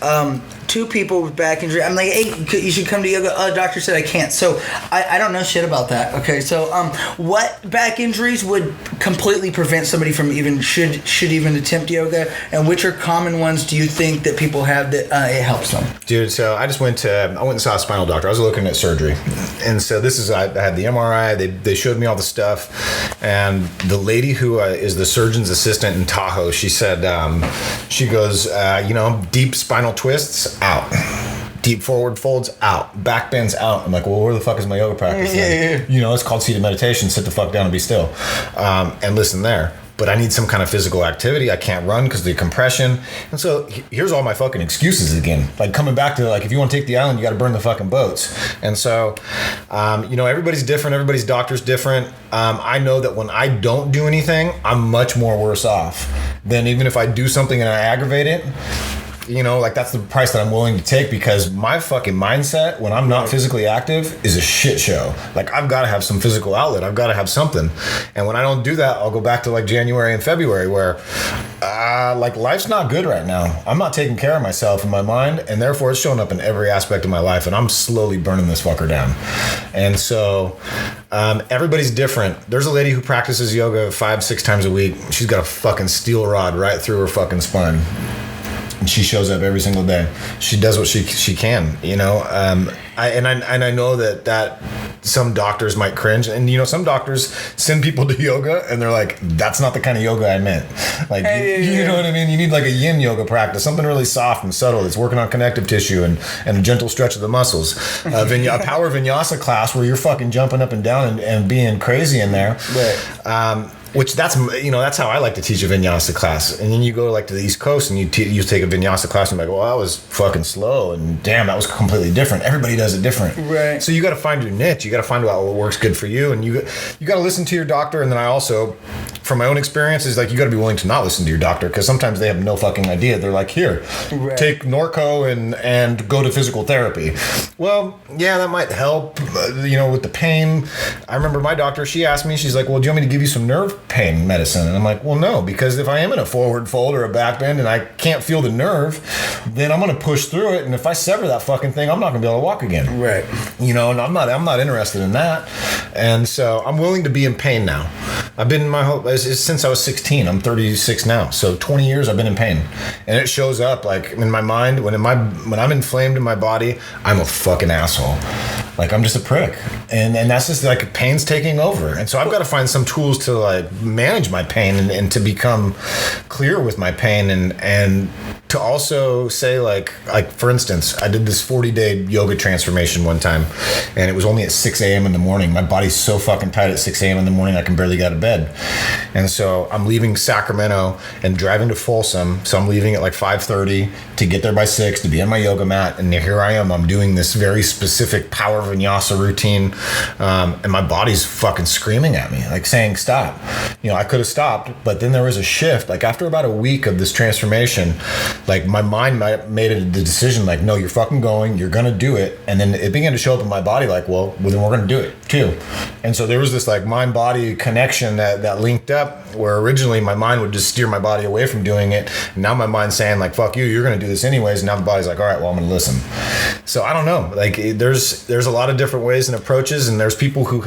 Speaker 2: 2 people with back injury. I'm like, hey, you should come to yoga. Doctor said I can't. So I don't know shit about that. Okay, so what back injuries would completely prevent somebody from even should even attempt yoga, and which are common ones do you think that people have that it helps them?
Speaker 3: Dude, so I went and saw a spinal doctor. I was looking at surgery, and so I had the MRI. They showed me all the stuff, and the lady who is the surgeon's assistant in Tahoe, she said, she goes, deep spinal twists, out. Deep forward folds, out. Back bends, out. I'm like, well, where the fuck is my yoga practice?
Speaker 2: Yeah.
Speaker 3: It's called seated meditation. Sit the fuck down and be still. And listen there. but I need some kind of physical activity. I can't run because of the compression. And so here's all my fucking excuses again. Like coming back to like, if you want to take the island, you got to burn the fucking boats. And so, everybody's different. Everybody's doctor's different. I know that when I don't do anything, I'm much more worse off than even if I do something and I aggravate it. Like that's the price that I'm willing to take, because my fucking mindset when I'm not physically active is a shit show. Like I've got to have some physical outlet. I've got to have something. And when I don't do that, I'll go back to like January and February where like life's not good right now. I'm not taking care of myself and my mind, and therefore it's showing up in every aspect of my life, and I'm slowly burning this fucker down. And so everybody's different. There's a lady who practices yoga 5-6 times a week. She's got a fucking steel rod right through her fucking spine. And she shows up every single day. She does what she can, I know that some doctors might cringe, and some doctors send people to yoga and they're like, that's not the kind of yoga I meant. Like, you know what I mean? You need like a yin yoga practice, something really soft and subtle that's working on connective tissue and a gentle stretch of the muscles. A power vinyasa class where you're fucking jumping up and down and being crazy in there. Right. Which that's how I like to teach a vinyasa class. And then you go like to the East Coast and you take a vinyasa class and you're like, well, that was fucking slow, and damn, that was completely different. Everybody does it different.
Speaker 2: Right.
Speaker 3: So you got to find your niche. You got to find out what works good for you, and you got to listen to your doctor. And then I also, from my own experience, is like you got to be willing to not listen to your doctor, because sometimes they have no fucking idea. They're like, here, take Norco and go to physical therapy. Well, yeah, that might help, with the pain. I remember my doctor, she asked me, she's like, well, do you want me to give you some nerve pain medicine? And I'm like, well, no, because if I am in a forward fold or a back bend and I can't feel the nerve, then I'm going to push through it. And if I sever that fucking thing, I'm not going to be able to walk again. Right. And I'm not interested in that. And so I'm willing to be in pain now. I've been since I was 16. I'm 36 now. So 20 years I've been in pain. And it shows up like in my mind, when I'm inflamed in my body, I'm a fucking asshole. Like I'm just a prick. And that's just like pain's taking over. And so I've got to find some tools to like manage my pain and to become clear with my pain, and to also say like for instance, I did this 40-day yoga transformation one time, and it was only at 6 a.m. in the morning. My body's so fucking tight at 6 a.m. in the morning I can barely get out of bed. And so I'm leaving Sacramento and driving to Folsom. So I'm leaving at like 5:30 to get there by 6 to be on my yoga mat, and here I am. I'm doing this very specific power vinyasa routine, and my body's fucking screaming at me, like saying stop. I could have stopped, but then there was a shift. Like after about a week of this transformation, like my mind made the decision, like, no, you're fucking going, you're gonna do it. And then it began to show up in my body like, well then we're gonna do it too. And so there was this like mind body connection that linked up, where originally my mind would just steer my body away from doing it, and now my mind's saying like, fuck you, you're gonna do this anyways. And now the body's like, all right, well, I'm gonna listen. So I don't know, like there's a lot of different ways and approaches, and there's people who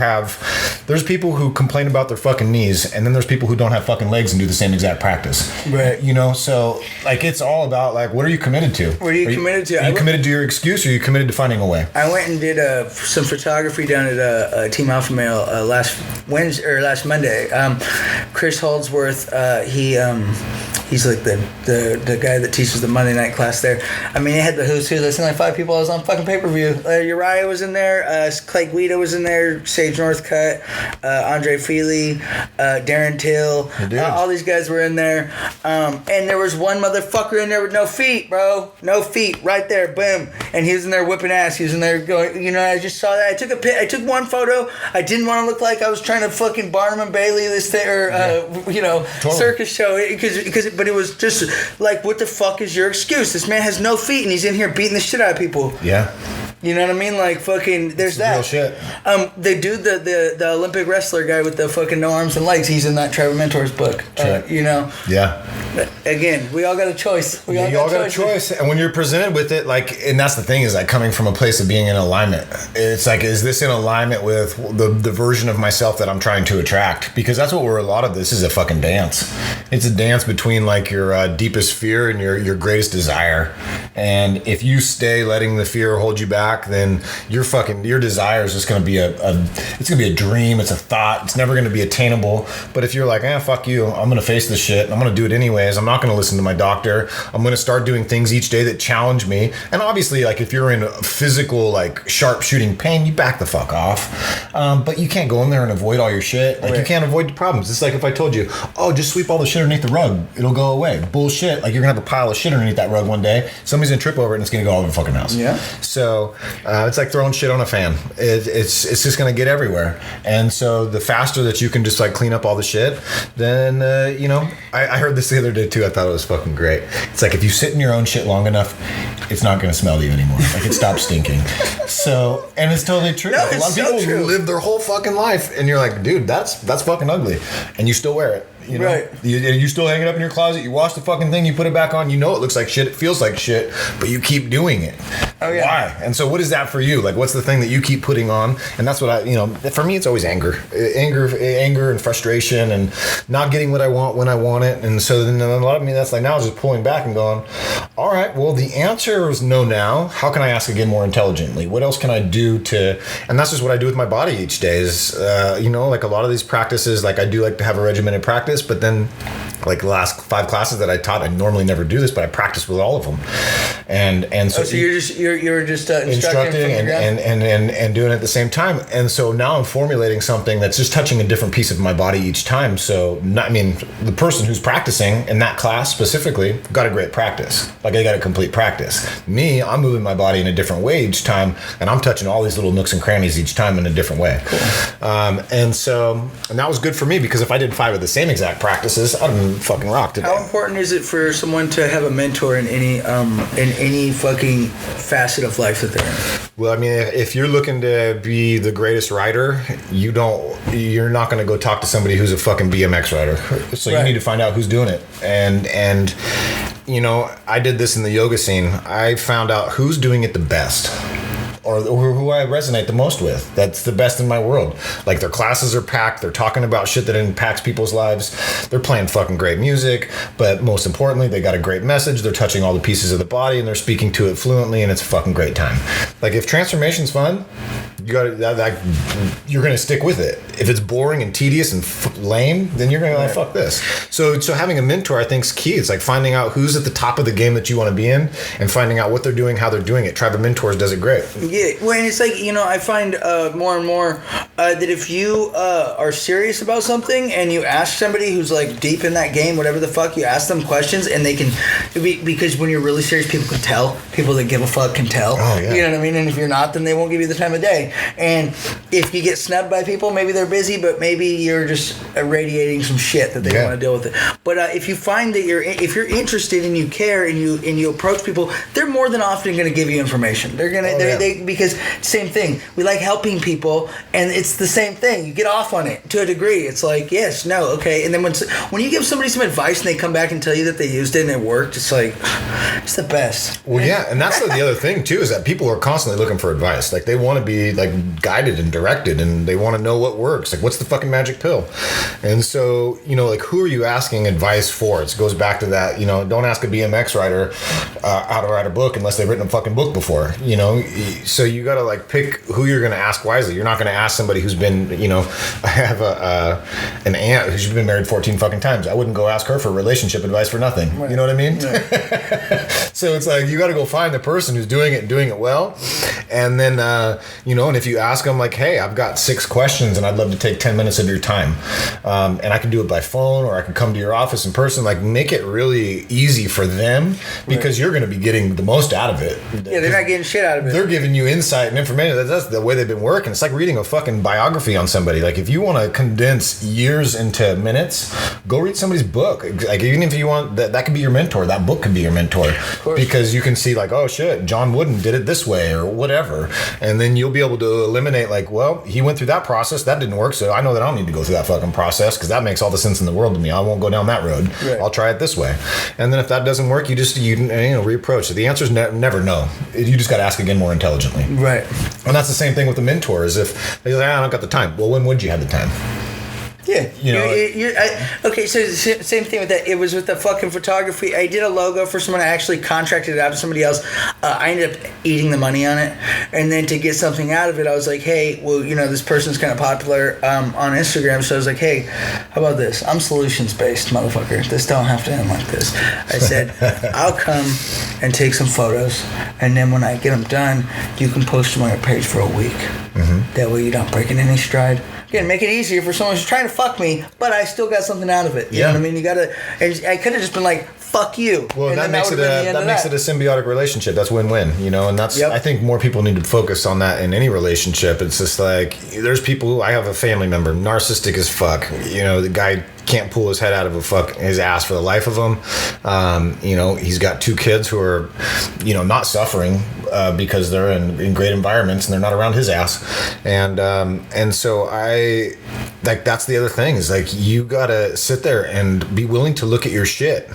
Speaker 3: complain about their fucking knees, and then there's people who don't have fucking legs and do the same exact practice. Right. So like it's all about like, what are you committed to?
Speaker 2: What are you committed to?
Speaker 3: Are you committed to your excuse, or are you committed to finding a way?
Speaker 2: I went and did some photography down at Team Alpha Male last Monday. Chris Holdsworth, he's like the guy that teaches the Monday night class there. I mean, he had the who's who. There's only 5 people. I was on fucking pay-per-view. Uriah was in there. Clay Guida was in there. Sage Northcutt. Andre Feely. Darren Till. All these guys were in there. And there was one motherfucker in there with no feet, bro. No feet. Right there. Boom. And he was in there whipping ass. He was in there going, I just saw that. I took one photo. I didn't want to look like I was trying to fucking Barnum and Bailey this thing, or, totally. Circus show. But it was just like, what the fuck is your excuse? This man has no feet and he's in here beating the shit out of people. Yeah. You know what I mean? Like fucking, there's that. Real shit. The dude, the Olympic wrestler guy with the fucking no arms and legs, he's in that Trevor Mentor's book. Yeah. Again, we all got a choice. We all got a choice.
Speaker 3: And when you're presented with it, like, and that's the thing, is like coming from a place of being in alignment. It's like, is this in alignment with the version of myself that I'm trying to attract? Because that's what a lot of this is, a fucking dance. It's a dance between like your deepest fear and your greatest desire. And if you stay letting the fear hold you back, back, then your desire is just going to be it's going to be a dream. It's a thought. It's never going to be attainable. But if you're like, fuck you, I'm going to face this shit. I'm going to do it anyways. I'm not going to listen to my doctor. I'm going to start doing things each day that challenge me. And obviously, like if you're in physical, like sharp shooting pain, you back the fuck off. But you can't go in there and avoid all your shit. Like you can't avoid the problems. It's like if I told you, just sweep all the shit underneath the rug, it'll go away. Bullshit. Like you're gonna have a pile of shit underneath that rug one day. Somebody's gonna trip over it and it's gonna go all over the fucking house.
Speaker 2: Yeah. So
Speaker 3: it's like throwing shit on a fan. It's just gonna get everywhere. And so the faster that you can just like clean up all the shit, then I heard this the other day too. I thought it was fucking great. It's like if you sit in your own shit long enough, it's not gonna smell to you anymore. Like it stops stinking. So, and it's totally true.
Speaker 2: No,
Speaker 3: a lot of people live their whole fucking life, and you're like, dude, that's fucking ugly, and you still wear it. You know,
Speaker 2: right.
Speaker 3: You still hang it up in your closet. You wash the fucking thing. You put it back on. You know it looks like shit. It feels like shit, but you keep doing it.
Speaker 2: Oh yeah.
Speaker 3: Why? And so, what is that for you? Like, what's the thing that you keep putting on? And that's what for me, it's always anger and frustration, and not getting what I want when I want it. And so then a lot of me, that's like now just pulling back and going, all right, well, the answer is no now. How can I ask again more intelligently? What else can I do to? And that's just what I do with my body each day. Is like a lot of these practices, like I do like to have a regimented practice. But then, like the last 5 classes that I taught, I normally never do this, but I practice with all of them. And so,
Speaker 2: you're just
Speaker 3: instructing and doing it at the same time. And so now I'm formulating something that's just touching a different piece of my body each time. So the person who's practicing in that class specifically got a great practice. Like they got a complete practice. Me, I'm moving my body in a different way each time, and I'm touching all these little nooks and crannies each time in a different way. Cool. And that was good for me, because if I did 5 of the same exact practices, I'd have fucking rocked it.
Speaker 2: How important is it for someone to have a mentor in any fucking facet of life that they're in?
Speaker 3: Well, I mean, if you're looking to be the greatest rider, you're not going to go talk to somebody who's a fucking BMX rider. So you need to find out who's doing it. And I did this in the yoga scene. I found out who's doing it the best. Or who I resonate the most with. That's the best in my world. Like their classes are packed. They're talking about shit that impacts people's lives. They're playing fucking great music. But most importantly, they got a great message. They're touching all the pieces of the body and they're speaking to it fluently, and it's a fucking great time. Like if transformation's fun, you're gonna stick with it. If it's boring and tedious and lame, then you're gonna fuck this. So having a mentor, I think, is key. It's like finding out who's at the top of the game that you want to be in, and finding out what they're doing, how they're doing it. Tribe of Mentors does it great.
Speaker 2: Yeah, well, and it's like, I find more and more that if you are serious about something and you ask somebody who's like deep in that game, whatever the fuck, you ask them questions and they can, because when you're really serious, people can tell. People that give a fuck can tell.
Speaker 3: Oh, yeah.
Speaker 2: You know what I mean? And if you're not, then they won't give you the time of day. And if you get snubbed by people, maybe they're busy, but maybe you're just radiating some shit that they don't want to deal with it. But if you find that if you're interested and you care and you approach people, they're more than often going to give you information. They're gonna because same thing. We like helping people, and it's the same thing. You get off on it to a degree. It's like yes, no, okay, and then when you give somebody some advice and they come back and tell you that they used it and it worked, it's like it's the best.
Speaker 3: Well, yeah, and that's the other thing too, is that people are constantly looking for advice. Like they want to be like guided and directed, and they want to know what works. Like what's the fucking magic pill? And so like who are you asking advice for? It goes back to that. Don't ask a BMX rider how to write a book unless they've written a fucking book before. So you got to like pick who you're going to ask wisely. You're not going to ask somebody who's been, I have an aunt who's been married 14 fucking times. I wouldn't go ask her for relationship advice for nothing. Right. You know what I mean? Right. So it's like you got to go find the person who's doing it and doing it well. And then, and if you ask them like, hey, I've got 6 questions and I'd love to take 10 minutes of your time. And I can do it by phone, or I can come to your office in person. Like make it really easy for them, because you're going to be getting the most out of it.
Speaker 2: Yeah, they're not getting shit out of it.
Speaker 3: They're giving you insight and information. That's the way they've been working. It's like reading a fucking biography on somebody. Like if you want to condense years into minutes, go read somebody's book. Like even if you want that could be your mentor. That book could be your mentor, because you can see like, oh shit, John Wooden did it this way or whatever, and then you'll be able to eliminate like, well, he went through that process, that didn't work, so I know that I don't need to go through that fucking process because that makes all the sense in the world to me. I won't go down that road. Right. I'll try it this way, and then if that doesn't work, you reapproach. So the answer is never no. You just got to ask again more intelligently. Right. And that's the same thing with the mentor. Is if they say, I don't got the time. Well, when would you have the time?
Speaker 2: Yeah.
Speaker 3: You know,
Speaker 2: okay, so same thing with that. It was with the fucking photography. I did a logo for someone. I actually contracted it out to somebody else. I ended up eating the money on it. And then to get something out of it, I was like, hey, well, this person's kind of popular on Instagram. So I was like, hey, how about this? I'm solutions-based, motherfucker. This don't have to end like this. I said, I'll come and take some photos. And then when I get them done, you can post them on your page for a week. Mm-hmm. That way you're not breaking any stride. Again, make it easier for someone who's trying to fuck me, but I still got something out of it. You know what I mean? You gotta. I could have just been like, "Fuck you."
Speaker 3: Well, and that makes it a symbiotic relationship. That's win-win, and that's. Yep. I think more people need to focus on that in any relationship. It's just like there's people who I have a family member, narcissistic as fuck. The guy can't pull his head out of his ass for the life of him. He's got 2 kids who are, not suffering because they're in great environments and they're not around his ass. And so that's the other thing is like you gotta sit there and be willing to look at your shit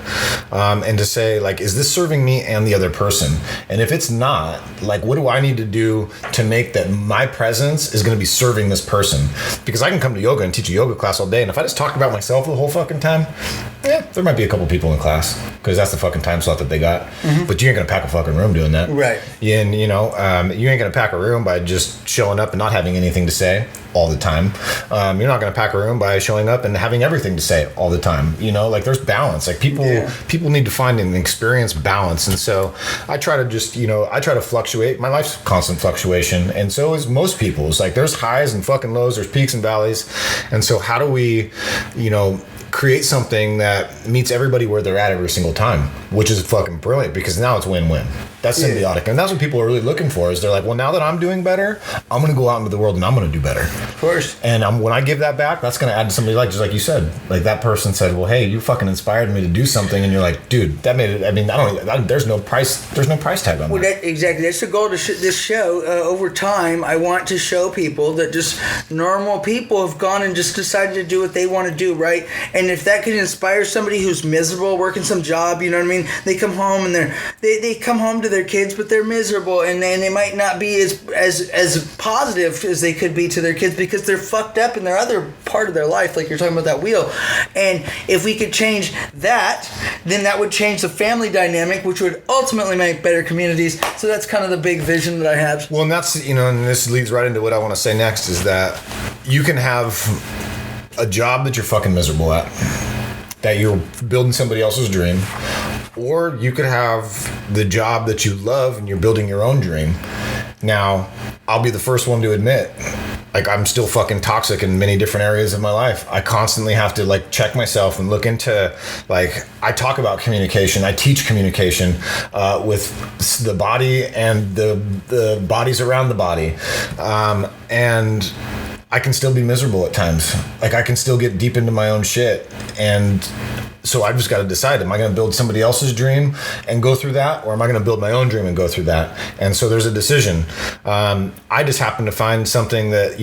Speaker 3: and to say like, is this serving me and the other person? And if it's not, like, what do I need to do to make that my presence is going to be serving this person? Because I can come to yoga and teach a yoga class all day, and if I just talk about myself the whole fucking time, there might be a couple people in class because that's the fucking time slot that they got. Mm-hmm. But you ain't gonna pack a fucking room doing that, right? And you ain't gonna pack a room by just showing up and not having anything to say all the time. You're not gonna pack a room by showing up and having everything to say all the time. Like there's balance. Like people need to find and experience balance. And so I try to just I try to fluctuate. My life's constant fluctuation, and so is most people's. Like there's highs and fucking lows. There's peaks and valleys. And so how do we create something that meets everybody where they're at every single time, which is fucking brilliant because now it's win-win. That's symbiotic. And that's what people are really looking for is they're like, well, now that I'm doing better, I'm going to go out into the world and I'm going to do better. Of course. And when I give that back, that's going to add to somebody just like you said. Like that person said, well, hey, you fucking inspired me to do something. And you're like, dude, that made it. I mean, there's no price tag on that.
Speaker 2: Exactly. That's the goal to this show. Over time, I want to show people that just normal people have gone and just decided to do what they want to do, right? And if that could inspire somebody who's miserable working some job, you know what I mean? They come home and they come home to their kids, but they're miserable, and they might not be as positive as they could be to their kids because they're fucked up in their other part of their life, like you're talking about that wheel. And if we could change that, then that would change the family dynamic, which would ultimately make better communities. So that's kind of the big vision that I have.
Speaker 3: Well, and that's and this leads right into what I want to say next is that you can have a job that you're fucking miserable at, that you're building somebody else's dream, or you could have the job that you love and you're building your own dream. Now, I'll be the first one to admit, like, I'm still fucking toxic in many different areas of my life. I constantly have to like check myself and look into, like, I talk about communication. I teach communication with the body and the bodies around the body. And I can still be miserable at times. Like I can still get deep into my own shit. And so I've just got to decide, am I going to build somebody else's dream and go through that? Or am I going to build my own dream and go through that? And so there's a decision. I just happen to find something that,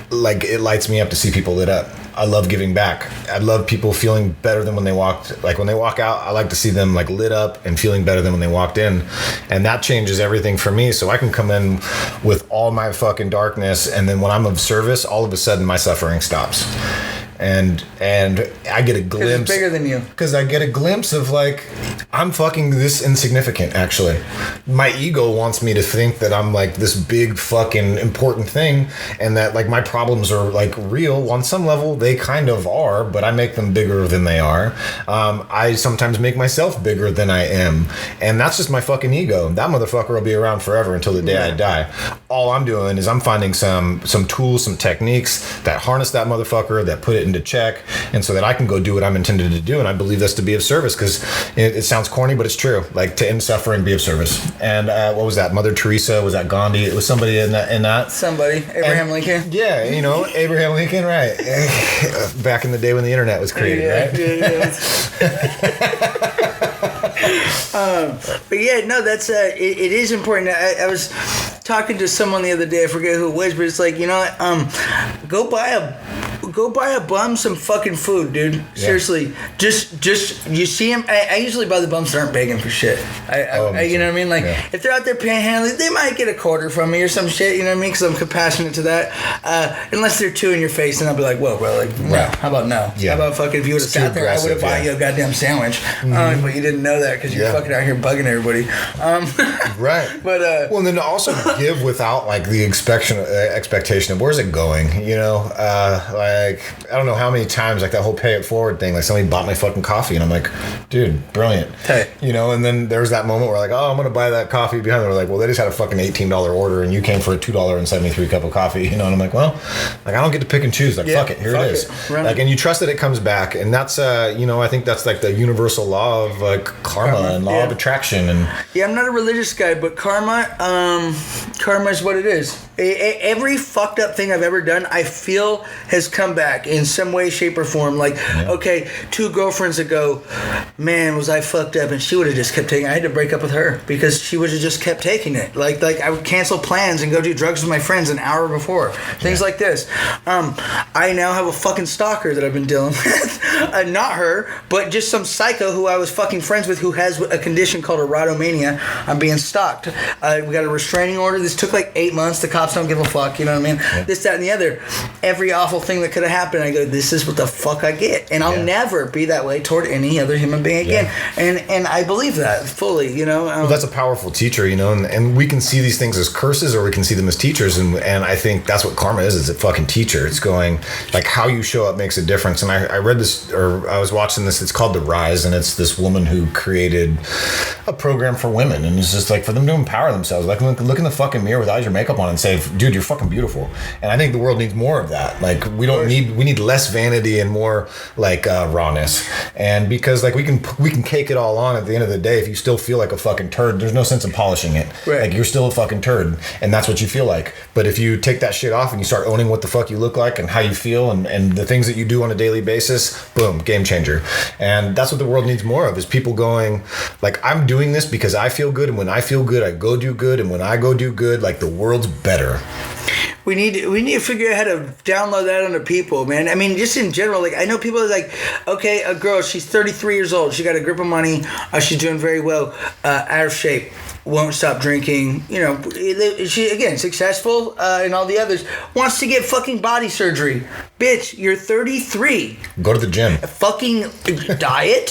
Speaker 3: like it lights me up to see people lit up. I love giving back. I love people feeling better than when they walked. Like when they walk out, I like to see them like lit up and feeling better than when they walked in. And that changes everything for me. So I can come in with all my fucking darkness. And then when I'm of service, all of a sudden my suffering stops. And I get a glimpse.
Speaker 2: It's bigger than you.
Speaker 3: Because I get a glimpse of like, I'm fucking this insignificant, actually. My ego wants me to think that I'm like this big fucking important thing and that like my problems are like real. On some level, they kind of are, but I make them bigger than they are. I sometimes make myself bigger than I am. And that's just my fucking ego. That motherfucker will be around forever until the day I die. All I'm doing is I'm finding some tools, some techniques that harness that motherfucker, that put it into check, and so that I can go do what I'm intended to do. And I believe that's to be of service, because it sounds corny, but it's true. Like to end suffering, be of service. And what was that? Mother Teresa? Was that Gandhi? It was somebody in that.
Speaker 2: Somebody. Abraham Lincoln.
Speaker 3: Yeah, Abraham Lincoln, right? Back in the day when the internet was created, right?
Speaker 2: But yeah, no, that's it is important. I was talking to someone the other day, I forget who it was, but it's like, go go buy a bum some fucking food, dude. Seriously, just you see him. I usually buy the bums that aren't begging for shit. You know what I mean? Like if they're out there panhandling, they might get a quarter from me or some shit. You know what I mean? Because I'm compassionate to that. Unless they're two in your face, and I'll be like, whoa, bro, like no. How about no? Yeah. How about fucking if you would have sat there, I would have bought you a goddamn sandwich. But you didn't know that because you're fucking out here bugging everybody.
Speaker 3: Right.
Speaker 2: But
Speaker 3: well, and then to also give without like the expectation of where's it going, you know, like I don't know how many times like that whole pay it forward thing, like somebody bought my fucking coffee and I'm like, dude, brilliant.
Speaker 2: Hey.
Speaker 3: You know, and then there's that moment where like, oh, I'm gonna buy that coffee behind them. We're like, well, they just had a fucking $18 order and you came for a $2.73 cup of coffee, you know, and I'm like, well, like I don't get to pick and choose. Like fuck it, here it is. Right. Like, and you trust that it comes back, and that's you know, I think that's like the universal law of like karma and law of attraction. And
Speaker 2: I'm not a religious guy, but karma is what it is. Every fucked up thing I've ever done, I feel has come back in some way, shape, or form. Like, okay, 2 girlfriends ago, man, was I fucked up, and she would have just kept taking it. I had to break up with her because she would have just kept taking it. Like I would cancel plans and go do drugs with my friends an hour before. Things like this. I now have a fucking stalker that I've been dealing with. Not her, but just some psycho who I was fucking friends with who has a condition called erotomania. I'm being stalked. We got a restraining order. This took like 8 months. The cops don't give a fuck, you know what I mean? Yeah. This, that, and the other. Every awful thing that could have happened, I go, this is what the fuck I get. And I'll never be that way toward any other human being again. And I believe that fully, you know?
Speaker 3: Well, that's a powerful teacher, you know? And we can see these things as curses or we can see them as teachers. And I think that's what karma is. It's a fucking teacher. It's going, like, how you show up makes a difference. And I read this, or I was watching this, it's called The Rise, and it's this woman who created a program for women. And it's just like for them to empower themselves. Like, look in the fucking mirror without your makeup on and say, dude, you're fucking beautiful. And I think the world needs more of that. Like, we need less vanity and more like rawness. And because like we can cake it all on at the end of the day, if you still feel like a fucking turd, there's no sense in polishing it. Right. Like, you're still a fucking turd, and that's what you feel like. But if you take that shit off and you start owning what the fuck you look like and how you feel and the things that you do on a daily basis, boom, game changer. And that's what the world needs more of, is people going like, I'm doing this because I feel good, and when I feel good, I go do good, and when I go do good, like, the world's better.
Speaker 2: We need to figure out how to download that onto people, man. I mean, just in general, like, I know people are like, okay, a girl, she's 33 years old, she got a grip of money, she's doing very well, out of shape, won't stop drinking, you know, she, again, successful, and all the others, wants to get fucking body surgery. Bitch, you're 33.
Speaker 3: Go to the gym.
Speaker 2: Fucking diet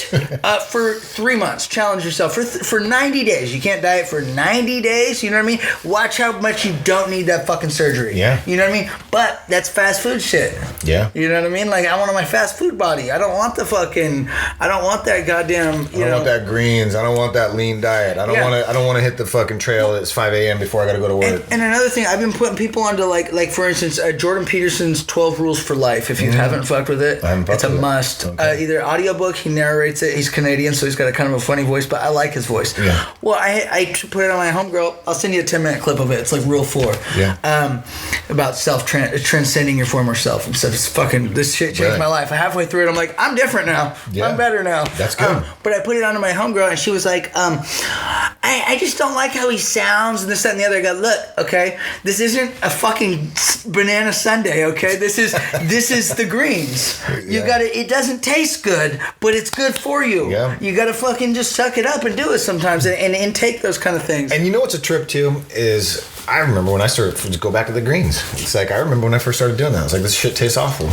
Speaker 2: for 3 months. Challenge yourself for 90 days. You can't diet for 90 days. You know what I mean? Watch how much you don't need that fucking surgery.
Speaker 3: Yeah.
Speaker 2: You know what I mean? But that's fast food shit.
Speaker 3: Yeah.
Speaker 2: You know what I mean? Like, I want my fast food body. I don't want that goddamn,
Speaker 3: I don't want that greens. I don't want that lean diet. I don't want to hit the fucking trail at 5 a.m. before I got to go to work.
Speaker 2: And another thing, I've been putting people onto like for instance, Jordan Peterson's 12 Rules for Life. If you haven't fucked with it, it's a must. Okay. Either audiobook, he narrates it. He's Canadian, so he's got a kind of a funny voice, but I like his voice. Yeah. Well, I put it on my homegirl. I'll send you a 10-minute clip of it. It's like Rule 4.
Speaker 3: Yeah.
Speaker 2: About transcending your former self and stuff. It's fucking, this shit changed my life. Halfway through it, I'm like, I'm different now. Yeah. I'm better now.
Speaker 3: That's good.
Speaker 2: But I put it onto my homegirl, and she was like, I just don't like how he sounds and this, that, and the other. I go, look, okay, this isn't a fucking banana sundae, okay? This is the greens. You gotta, it doesn't taste good, but it's good for you. Yeah. You gotta fucking just suck it up and do it sometimes and intake those kind of things.
Speaker 3: And you know what's a trip too is, I remember when I started, to go back to the greens, it's like, I remember when I first started doing that, I was like, this shit tastes awful.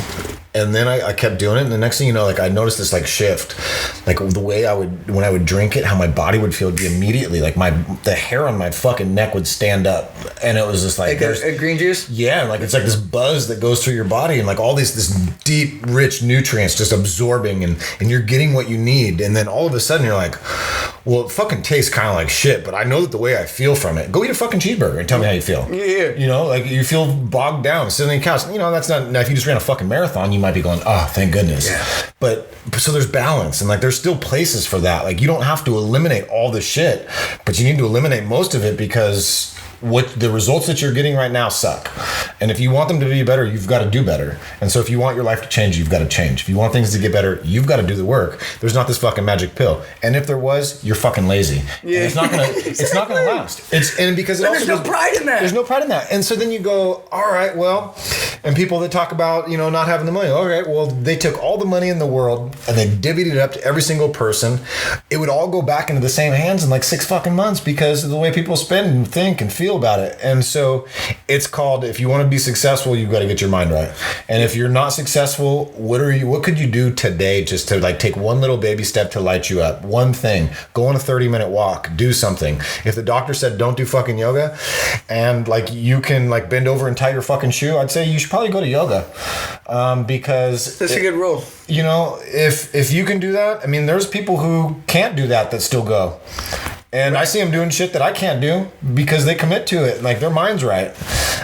Speaker 3: And then I kept doing it, and the next thing you know, like, I noticed this like shift, like the way when I would drink it, how my body would feel immediately, like the hair on my fucking neck would stand up, and it was just like
Speaker 2: a green juice.
Speaker 3: Yeah, like it's like this buzz that goes through your body, and like all this deep, rich nutrients just absorbing, and you're getting what you need, and then all of a sudden you're like, well, it fucking tastes kind of like shit, but I know that the way I feel from it. Go eat a fucking cheeseburger and tell me how you feel.
Speaker 2: Yeah.
Speaker 3: You know, like you feel bogged down sitting on the couch. You know, that's not. Now, if you just ran a fucking marathon, you might be going, oh, thank goodness. Yeah. But so there's balance, and like there's still places for that. Like, you don't have to eliminate all the shit, but you need to eliminate most of it, because what the results that you're getting right now suck. And if you want them to be better, you've got to do better. And so if you want your life to change, you've got to change. If you want things to get better, you've got to do the work. There's not this fucking magic pill. And if there was, you're fucking lazy. Yeah. And it's not gonna it's not gonna last. Because
Speaker 2: there's no pride in that.
Speaker 3: There's no pride in that. And so then you go, all right, well, And people that talk about, not having the money. Okay, well, they took all the money in the world and they divvied it up to every single person. It would all go back into the same hands in like 6 fucking months because of the way people spend and think and feel about it. And so it's called, if you want to be successful, you've got to get your mind right. And if you're not successful, what could you do today just to like take one little baby step to light you up? One thing, go on a 30-minute walk, do something. If the doctor said don't do fucking yoga and like you can like bend over and tie your fucking shoe, I'd say you should probably go to yoga because
Speaker 2: that's a good rule.
Speaker 3: If you can do that, I mean, there's people who can't do that still go. And I see them doing shit that I can't do because they commit to it. Like, their mind's right.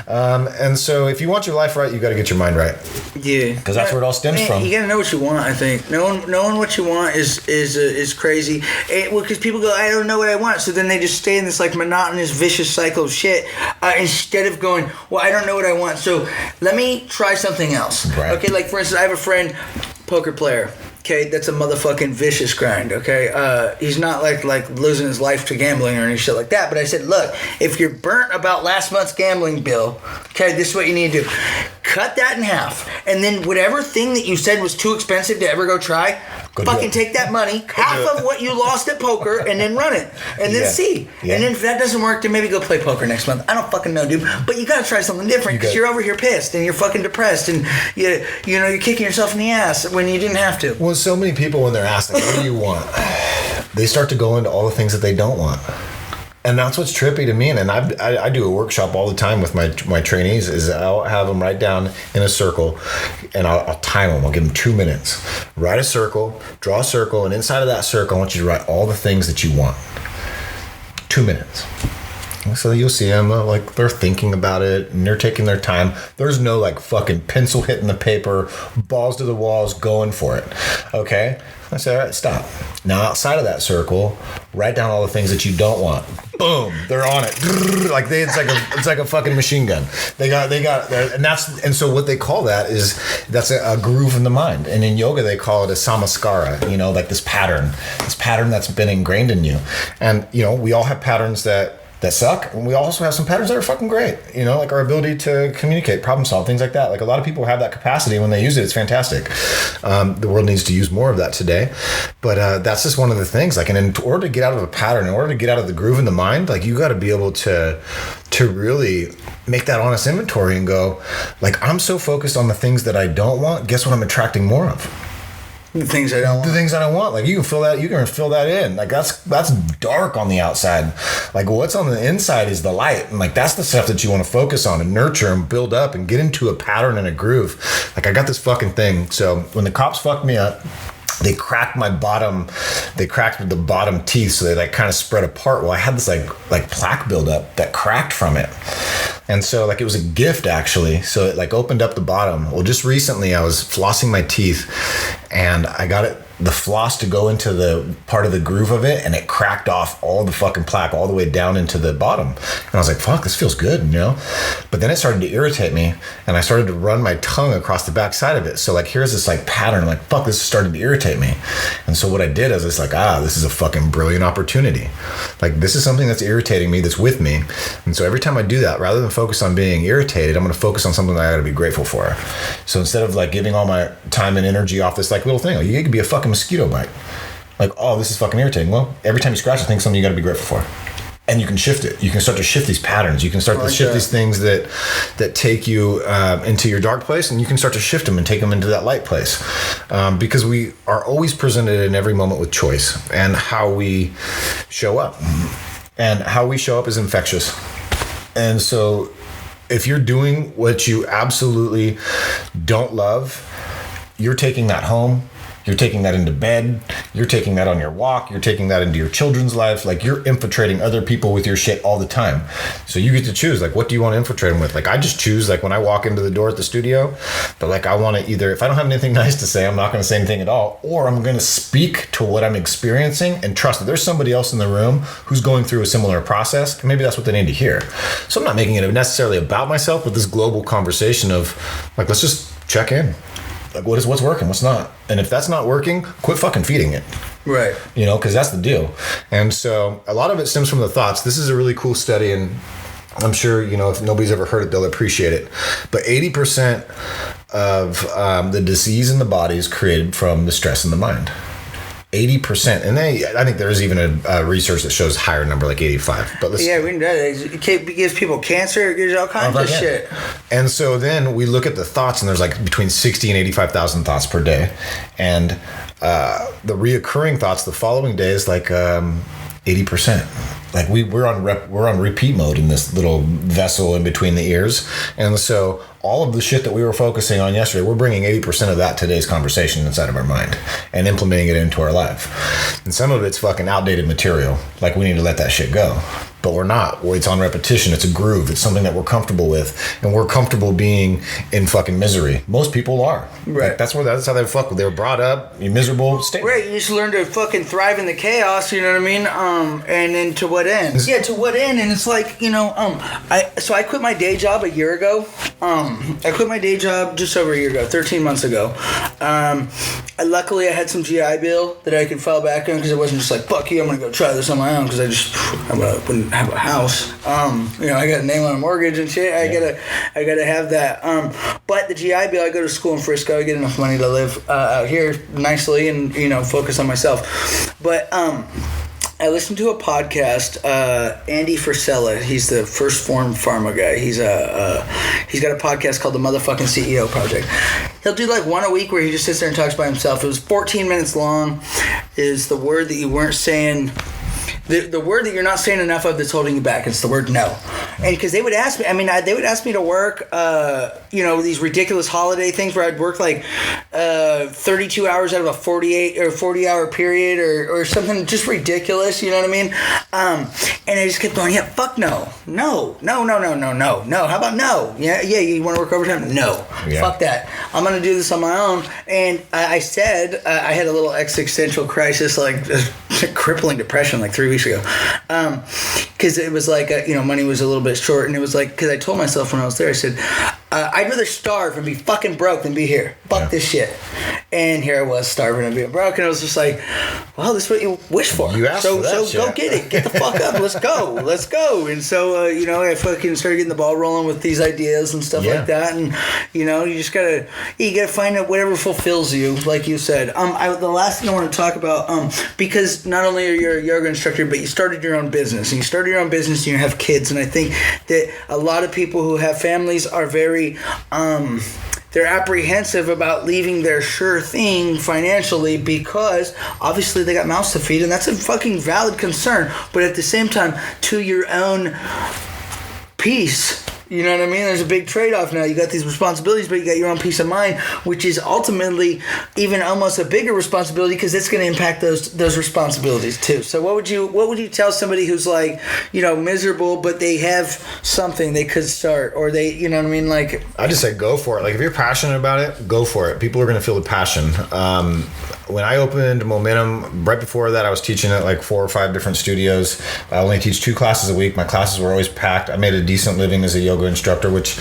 Speaker 3: And so if you want your life right, you got to get your mind right.
Speaker 2: Yeah.
Speaker 3: Because that's where it all stems from.
Speaker 2: You got to know what you want, I think. Knowing what you want is crazy. Because people go, I don't know what I want. So then they just stay in this, like, monotonous, vicious cycle of shit instead of going, well, I don't know what I want. So let me try something else. Right. Okay, like, for instance, I have a friend, poker player. Okay, that's a motherfucking vicious grind, okay? He's not like losing his life to gambling or any shit like that, but I said, look, if you're burnt about last month's gambling bill, okay, this is what you need to do. Cut that in half, and then whatever thing that you said was too expensive to ever go try, fucking take that money, half of what you lost at poker, and then run it, and then see. Yeah. And then if that doesn't work, then maybe go play poker next month. I don't fucking know, dude, but you gotta try something different, because you're over here pissed, and you're fucking depressed, and you're kicking yourself in the ass when you didn't have to.
Speaker 3: Well, so many people, when they're asked, like, what do you want? They start to go into all the things that they don't want. And that's what's trippy to me. And I do a workshop all the time with my trainees. Is I'll have them write down in a circle, and I'll time them. I'll give them 2 minutes. Write a circle, draw a circle, and inside of that circle, I want you to write all the things that you want. 2 minutes. So you'll see them like they're thinking about it and they're taking their time. There's no like fucking pencil hitting the paper, balls to the walls, going for it. Okay? I say, all right, stop. Now outside of that circle, write down all the things that you don't want. Boom, they're on it. Like it's like a fucking machine gun. They got, and so what they call that is that's a groove in the mind. And in yoga they call it a samaskara. Like this pattern that's been ingrained in you. And we all have patterns that suck, and we also have some patterns that are fucking great, like our ability to communicate, problem solve, things like that. Like a lot of people have that capacity. When they use it, it's fantastic. The world needs to use more of that today, but that's just one of the things. Like, and in order to get out of a pattern, in order to get out of the groove in the mind, like you got to be able to really make that honest inventory and go, like, I'm so focused on the things that I don't want. Guess what I'm attracting more of?
Speaker 2: The things I don't want.
Speaker 3: The things I don't want. Like, you can fill that in. Like, that's dark on the outside. Like, what's on the inside is the light. And like, that's the stuff that you want to focus on and nurture and build up and get into a pattern and a groove. Like, I got this fucking thing. So when the cops fucked me up, they cracked the bottom teeth, so they like kind of spread apart. Well, I had this like plaque buildup that cracked from it. And so like it was a gift actually. So it like opened up the bottom. Well, just recently I was flossing my teeth and I got the floss to go into the part of the groove of it, and it cracked off all the fucking plaque all the way down into the bottom. And I was like, fuck, this feels good, But then it started to irritate me, and I started to run my tongue across the back side of it. So like, here's this like pattern, like, fuck, this is starting to irritate me. And so what I did is it's like, this is a fucking brilliant opportunity. Like, this is something that's irritating me, that's with me. And so every time I do that, rather than focus on being irritated, I'm going to focus on something that I got to be grateful for. So instead of like giving all my time and energy off this like little thing, like, you could be a fucking mosquito bite. Like, oh, this is fucking irritating. Well, every time you scratch, I think something you got to be grateful for. And you can shift it. You can start to shift these patterns. You can start to shift these things that take you into your dark place, and you can start to shift them and take them into that light place. Because we are always presented in every moment with choice and how we show up. And how we show up is infectious. And so if you're doing what you absolutely don't love, you're taking that home. You're taking that into bed. You're taking that on your walk. You're taking that into your children's life. Like, you're infiltrating other people with your shit all the time. So you get to choose, like, what do you want to infiltrate them with? Like, I just choose, like, when I walk into the door at the studio, but like, I want to either, if I don't have anything nice to say, I'm not going to say anything at all, or I'm going to speak to what I'm experiencing and trust that there's somebody else in the room who's going through a similar process, and maybe that's what they need to hear. So I'm not making it necessarily about myself, but this global conversation of, like, let's just check in. Like, what's working, what's not? And if that's not working, quit fucking feeding it.
Speaker 2: Right.
Speaker 3: Because that's the deal. And so a lot of it stems from the thoughts. This is a really cool study, and I'm sure, if nobody's ever heard it, they'll appreciate it. But 80% of the disease in the body is created from the stress in the mind. 80%. And I think there is even a research that shows a higher number, like 85. But let's,
Speaker 2: yeah, we know that. It gives people cancer. It gives all kinds of shit.
Speaker 3: And so then we look at the thoughts, and there's like between 60 and 85,000 thoughts per day. And the reoccurring thoughts the following day is like 80%. Like we're on repeat mode in this little vessel in between the ears. And so all of the shit that we were focusing on yesterday, we're bringing 80% of that today's conversation inside of our mind and implementing it into our life. And some of it's fucking outdated material. Like we need to let that shit go. But we're not. It's on repetition. It's a groove. It's something that we're comfortable with. And we're comfortable being in fucking misery. Most people are.
Speaker 2: Right.
Speaker 3: Like that's how they fuck with. They were brought up in miserable state.
Speaker 2: Right. You just learn to fucking thrive in the chaos, you know what I mean? And then to what end? Yeah, to what end? And it's like, I quit my day job a year ago. I quit my day job just over a year ago, 13 months ago. Luckily, I had some GIHYL that I could fall back on because it wasn't just like, fuck you, I'm going to go try this on my own because I wouldn't have a house. I got a name on a mortgage and shit. I gotta have that. But the GIHYL, I go to school in Frisco. I get enough money to live out here nicely and focus on myself. But I listened to a podcast. Andy Frisella, he's the First Form Pharma guy. He's got a podcast called the Motherfucking CEO Project. He'll do like one a week where he just sits there and talks by himself. It was 14 minutes long. Is the word that you weren't saying. The word that you're not saying enough of that's holding you back, it's the word no. And because they would ask me, they would ask me to work, these ridiculous holiday things where I'd work like 32 hours out of a 48 or 40 hour period or something just ridiculous, you know what I mean? And I just kept going, yeah, fuck no. No. How about no? Yeah, you want to work overtime? No. Yeah. Fuck that. I'm going to do this on my own. And I said, I had a little existential crisis, like crippling depression like 3 weeks ago. Because it was like, money was a little bit short. And it was like, because I told myself when I was there, I said, I'd rather starve and be fucking broke than be here. Fuck this shit. And here I was starving and being broke. And I was just like, well, this is what you wish for. You asked for that shit. Go get it. Get the fuck up. Let's go. And so, I fucking started getting the ball rolling with these ideas and stuff like that. And, you just gotta find out whatever fulfills you, like you said. The last thing I want to talk about, because not only are you a yoga instructor, but you started your own business. And you started your own business and you have kids. And I think that a lot of people who have families are very they're apprehensive about leaving their sure thing financially because obviously they got mouths to feed, and that's a fucking valid concern. But at the same time, to your own peace, you know what I mean? There's a big trade-off now. You got these responsibilities, but you got your own peace of mind, which is ultimately even almost a bigger responsibility because it's going to impact those responsibilities too. So what would you tell somebody who's like, miserable, but they have something they could start, or they, you know what I mean? Like, I just say go for it. Like if you're passionate about it, go for it. People are going to feel the passion. When I opened Momentom, right before that, I was teaching at like 4 or 5 different studios. I only teach 2 classes a week. My classes were always packed. I made a decent living as a yoga instructor, which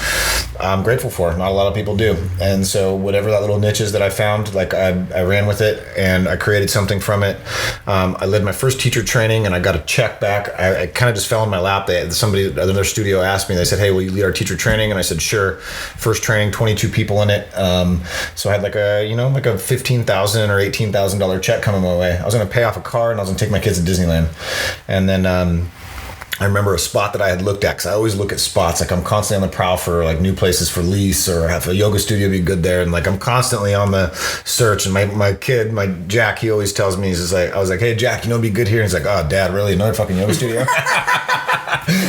Speaker 2: I'm grateful for. Not a lot of people do. And so whatever that little niche is that I found, like I ran with it and I created something from it. I led my first teacher training and I got a check back. I kind of just fell in my lap. Somebody at another studio asked me, they said, hey, will you lead our teacher training? And I said, sure. First training, 22 people in it. So I had like a $15,000 or $18,000 check coming my way. I was going to pay off a car and I was going to take my kids to Disneyland. And then I remember a spot that I had looked at, because I always look at spots. Like I'm constantly on the prowl for like new places for lease, or have a yoga studio be good there. And like I'm constantly on the search. And my kid, my Jack, he always tells me, I was like, hey Jack, it'd be good here. And he's like, oh Dad, really? Another fucking yoga studio?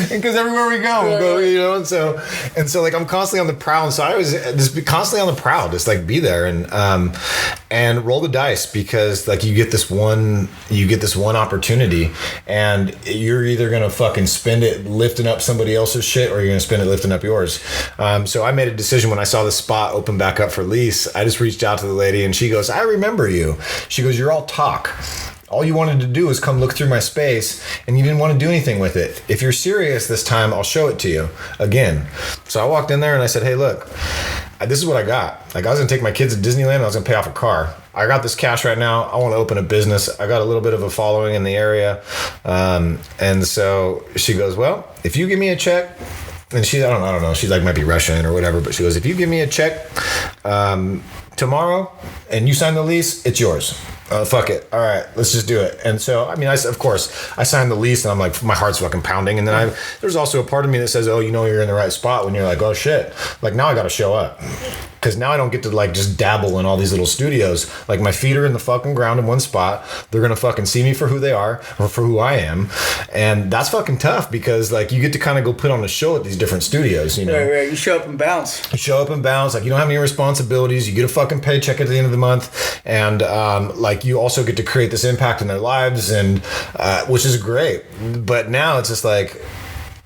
Speaker 2: Because everywhere we go, we'll go, and so like I'm constantly on the prowl. And so I was just be constantly on the prowl, just like be there and roll the dice, because like you get this one opportunity, and you're either gonna fucking spend it lifting up somebody else's shit, or you're gonna spend it lifting up yours. So I made a decision when I saw the spot open back up for lease. I just reached out to the lady, and she goes, I remember you. She goes, you're all talk. All you wanted to do was come look through my space, and you didn't want to do anything with it. If you're serious this time, I'll show it to you again. So I walked in there and I said, hey, look, this is what I got. Like I was going to take my kids to Disneyland and I was going to pay off a car.
Speaker 3: I got this cash right now. I want to open a business. I got a little bit of a following in the area. And so she goes, well, if you give me a check, and she, I don't know, she like might be Russian or whatever, but she goes, if you give me a check tomorrow and you sign the lease, it's yours. Fuck it. All right, let's just do it. And so, I mean, of course, I signed the lease and I'm like, my heart's fucking pounding. And then there's also a part of me that says, oh, you know, you're in the right spot when you're like, oh shit. Like now I got to show up. Because now I don't get to like just dabble in all these little studios. Like my feet are in the fucking ground in one spot. They're going to fucking see me for who they are or for who I am. And that's fucking tough because like you get to kind of go put on a show at these different studios, you know?
Speaker 2: Right. You show up and bounce.
Speaker 3: You show up and bounce. Like you don't have any responsibilities. You get a fucking paycheck at the end of the month. And like you also get to create this impact in their lives, and which is great. But now it's just like,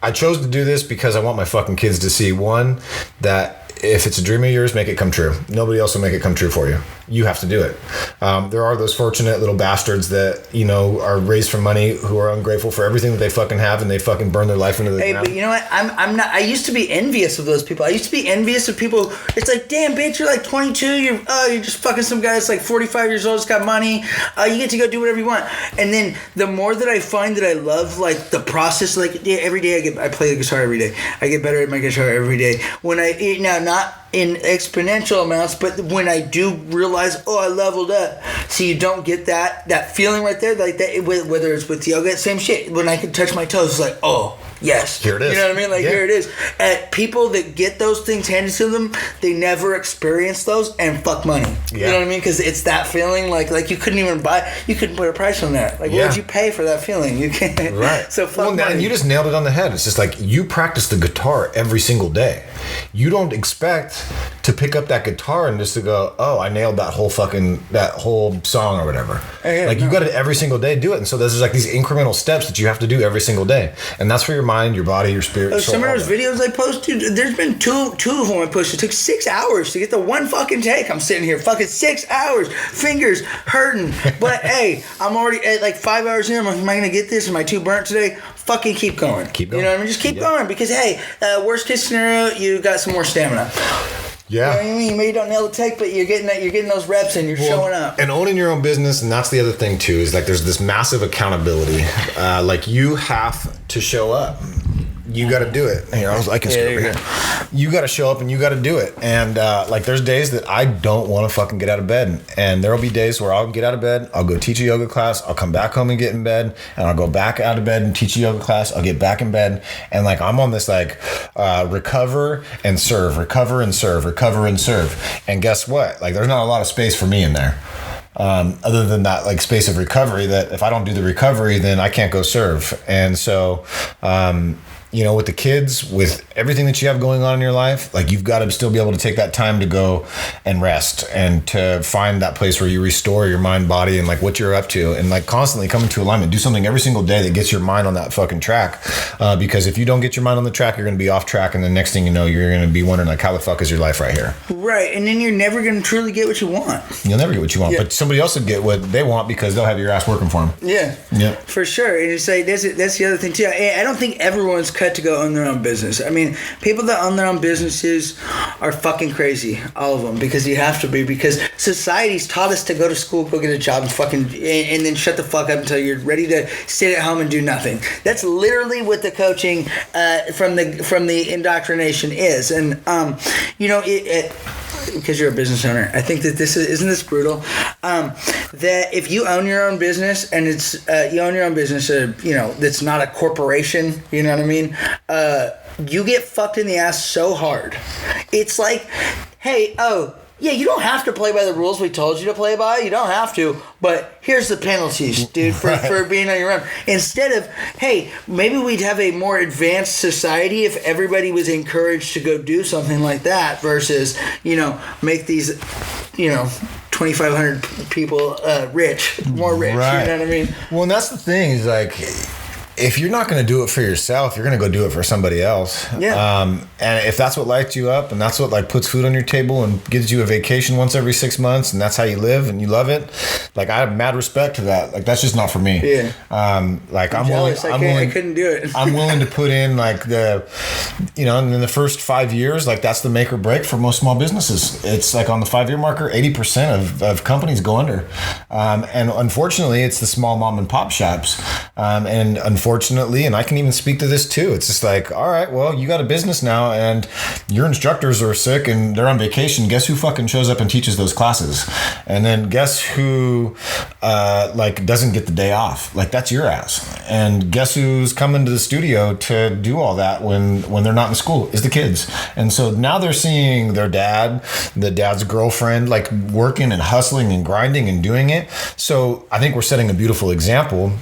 Speaker 3: I chose to do this because I want my fucking kids to see, one, that if it's a dream of yours, make it come true. Nobody else will make it come true for you. You have to do it. There are those fortunate little bastards that, you know, are raised from money who are ungrateful for everything that they fucking have, and they fucking burn their life into the ground.
Speaker 2: But you know what? I'm not. I used to be envious of those people. I used to be envious of people. It's like, damn, bitch, you're like 22. You're just fucking some guy that's like 45 years old. Has got money. You get to go do whatever you want. And then the more that I find that I love like the process, like every day I play the guitar every day. I get better at my guitar every day. When I now not in exponential amounts, but when I do realize, I leveled up. So you don't get that feeling right there, like that. Whether it's with yoga, same shit. When I can touch my toes, it's like, yes,
Speaker 3: here it is.
Speaker 2: You know what I mean? Like here it is. And people that get those things handed to them, they never experience those, and fuck money.
Speaker 3: Yeah.
Speaker 2: You know what I mean? Because it's that feeling, like you couldn't even buy. You couldn't put a price on that. Like what would you pay for that feeling? You can't.
Speaker 3: Right.
Speaker 2: So fuck money.
Speaker 3: And you just nailed it on the head. It's just like you practice the guitar every single day. You don't expect to pick up that guitar and just to go, I nailed that whole song or whatever. You got to every single day do it. And so there's like these incremental steps that you have to do every single day. And that's for your mind, your body, your spirit.
Speaker 2: Some of those videos I posted, there's been two of them I posted. It took 6 hours to get the one fucking take. I'm sitting here fucking 6 hours, fingers hurting. But hey, I'm already at like 5 hours in. Am I going to get this? Am I too burnt today? Fucking keep going.
Speaker 3: Keep going.
Speaker 2: You know what I mean? Just keep going, because hey, worst case scenario, you got some more stamina.
Speaker 3: Yeah.
Speaker 2: You know what I mean? Maybe you don't nail the take, but you're getting those reps and you're showing up.
Speaker 3: And owning your own business, and that's the other thing too, is like there's this massive accountability. Like you have to show up. You got to do it. Here, I can skip over here. You got to show up and you got to do it. And like there's days that I don't want to fucking get out of bed. And there'll be days where I'll get out of bed, I'll go teach a yoga class, I'll come back home and get in bed, and I'll go back out of bed and teach a yoga class, I'll get back in bed. And like I'm on this like recover and serve, recover and serve, recover and serve. And guess what? Like there's not a lot of space for me in there. Other than that like space of recovery, that if I don't do the recovery, then I can't go serve. And so you know, with the kids, with everything that you have going on in your life, like you've got to still be able to take that time to go and rest and to find that place where you restore your mind, body, and like what you're up to, and like constantly come into alignment. Do something every single day that gets your mind on that fucking track. Because if you don't get your mind on the track, you're going to be off track, and the next thing you know, you're going to be wondering like, how the fuck is your life right here?
Speaker 2: Right, and then you're never going to truly get what you want.
Speaker 3: You'll never get what you want, but somebody else will get what they want because they'll have your ass working for them.
Speaker 2: Yeah, for sure. And it's like that's the other thing too. I don't think everyone's cut to go own their own business. I mean, people that own their own businesses are fucking crazy, all of them, because you have to be, because society's taught us to go to school, go get a job, and then shut the fuck up until you're ready to sit at home and do nothing. That's literally what the coaching from the indoctrination is. And you know, because you're a business owner, I think that isn't this brutal? That if you own your own business, and it's you own your own business, you know, that's not a corporation, you know what I mean? You get fucked in the ass so hard. It's like, hey, yeah, you don't have to play by the rules we told you to play by. You don't have to. But here's the penalties, dude, for being on your own. Instead of, hey, maybe we'd have a more advanced society if everybody was encouraged to go do something like that versus, you know, make these, you know, 2,500 people more rich. Right. You know what I mean?
Speaker 3: Well, and that's the thing is like, if you're not going to do it for yourself, you're going to go do it for somebody else.
Speaker 2: Yeah.
Speaker 3: And if that's what lights you up, and that's what like puts food on your table and gives you a vacation once every 6 months, and that's how you live and you love it, like I have mad respect to that. Like that's just not for me.
Speaker 2: Yeah.
Speaker 3: Like I'm
Speaker 2: jealous.
Speaker 3: willing.
Speaker 2: I couldn't do it.
Speaker 3: I'm willing to put in like and in the first 5 years, like that's the make or break for most small businesses. It's like on the 5-year marker, 80% of companies go under. And unfortunately, it's the small mom and pop shops. And unfortunately, and I can even speak to this too, it's just like, all right, well, you got a business now and your instructors are sick and they're on vacation. Guess who fucking shows up and teaches those classes? And then guess who like doesn't get the day off? Like that's your ass. And guess who's coming to the studio to do all that when they're not in school? Is the kids. And so now they're seeing their dad, the dad's girlfriend, like working and hustling and grinding and doing it. So I think we're setting a beautiful example.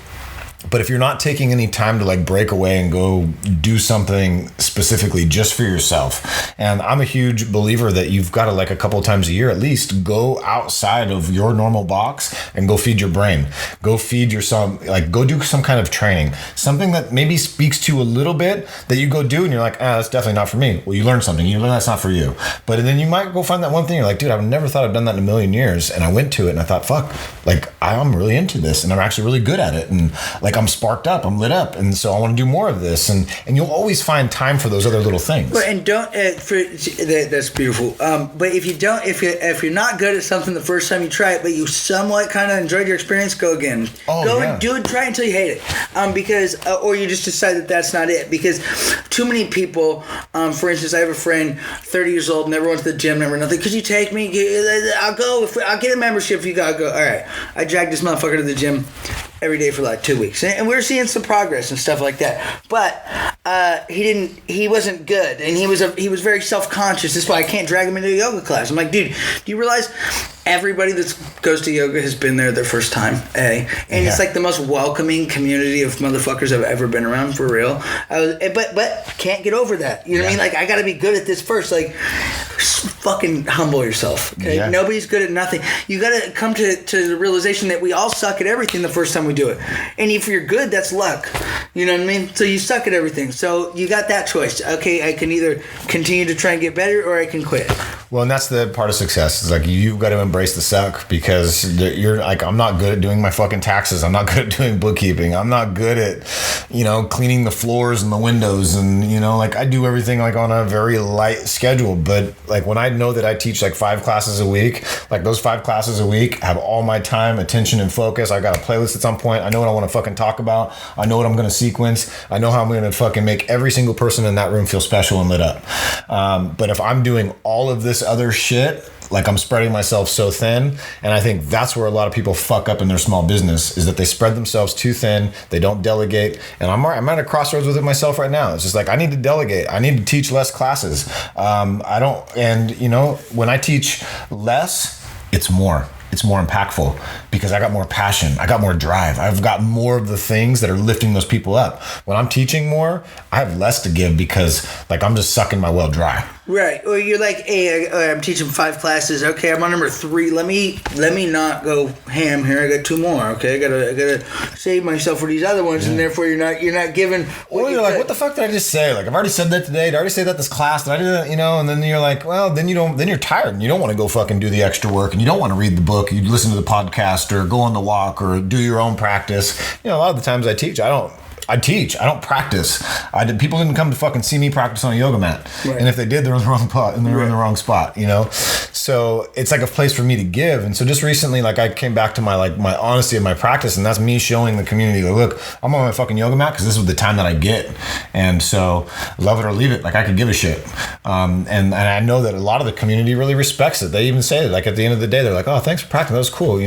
Speaker 3: But if you're not taking any time to like break away and go do something specifically just for yourself, and I'm a huge believer that you've got to like a couple of times a year at least go outside of your normal box and go feed your brain, go feed yourself, like go do some kind of training, something that maybe speaks to you a little bit that you go do and you're like, that's definitely not for me. Well, you learn something, you learn that's not for you. But then you might go find that one thing you're like, dude, I've never thought I've done that in a million years. And I went to it and I thought, fuck, like I'm really into this and I'm actually really good at it. And like I'm sparked up, I'm lit up, and so I want to do more of this. And you'll always find time for those other little things.
Speaker 2: But and don't that's beautiful. But if you don't, if you're not good at something the first time you try it, but you somewhat kind of enjoyed your experience, go again. And do it, try it until you hate it. Because or you just decide that that's not it. Because too many people, for instance, I have a friend, 30 years old, never went to the gym, never nothing. Could you take me? I'll go. I'll get a membership if you gotta go. All right. I dragged this motherfucker to the gym every day for like 2 weeks, and we were seeing some progress and stuff like that. But he wasn't good, and he was very self-conscious. That's why I can't drag him into a yoga class. I'm like, dude, do you realize everybody that goes to yoga has been there their first time? It's like the most welcoming community of motherfuckers I've ever been around, for real. But can't get over that. You know what I mean? Like I got to be good at this first. Like fucking humble yourself. Okay, nobody's good at nothing. You got to come to the realization that we all suck at everything the first time we do it. And if you're good, that's luck. You know what I mean? So you suck at everything. So you got that choice. Okay, I can either continue to try and get better or I can quit.
Speaker 3: Well, and that's the part of success. It's like you've got to embrace the suck, because you're like, I'm not good at doing my fucking taxes. I'm not good at doing bookkeeping. I'm not good at, cleaning the floors and the windows. And, like I do everything like on a very light schedule. But like when I know that I teach like 5 classes a week, like those 5 classes a week have all my time, attention, and focus. I got a playlist that's on point. I know what I want to fucking talk about. I know what I'm going to sequence. I know how I'm going to fucking make every single person in that room feel special and lit up. But if I'm doing all of this other shit, like I'm spreading myself so thin, and I think that's where a lot of people fuck up in their small business, is that they spread themselves too thin. They don't delegate, and I'm at a crossroads with it myself right now. It's just like I need to delegate. I need to teach less classes. I don't, and when I teach less, it's more. It's more impactful because I got more passion. I got more drive. I've got more of the things that are lifting those people up. When I'm teaching more, I have less to give because like I'm just sucking my well dry.
Speaker 2: Right. Or you're like, hey, I'm teaching 5 classes. Okay, I'm on number 3. Let me not go ham here. I got 2 more. Okay, I gotta save myself for these other ones, and therefore you're not giving.
Speaker 3: Or you're like, what the fuck did I just say? Like I've already said that today. Did I already say that this class? Did I do that? And then you're like, well, then you're tired and you don't want to go fucking do the extra work, and you don't want to read the book. You listen to the podcast or go on the walk or do your own practice. A lot of the times I teach, I don't practice. People didn't come to fucking see me practice on a yoga mat. Right. And if they did, they're in the wrong spot, and they're in the wrong spot, So it's like a place for me to give. And so just recently, like I came back to my honesty of my practice, and that's me showing the community, like, look, I'm on my fucking yoga mat because this is the time that I get. And so love it or leave it. Like I could give a shit. And I know that a lot of the community really respects it. They even say it, like at the end of the day, they're like, oh, thanks for practicing. That was cool,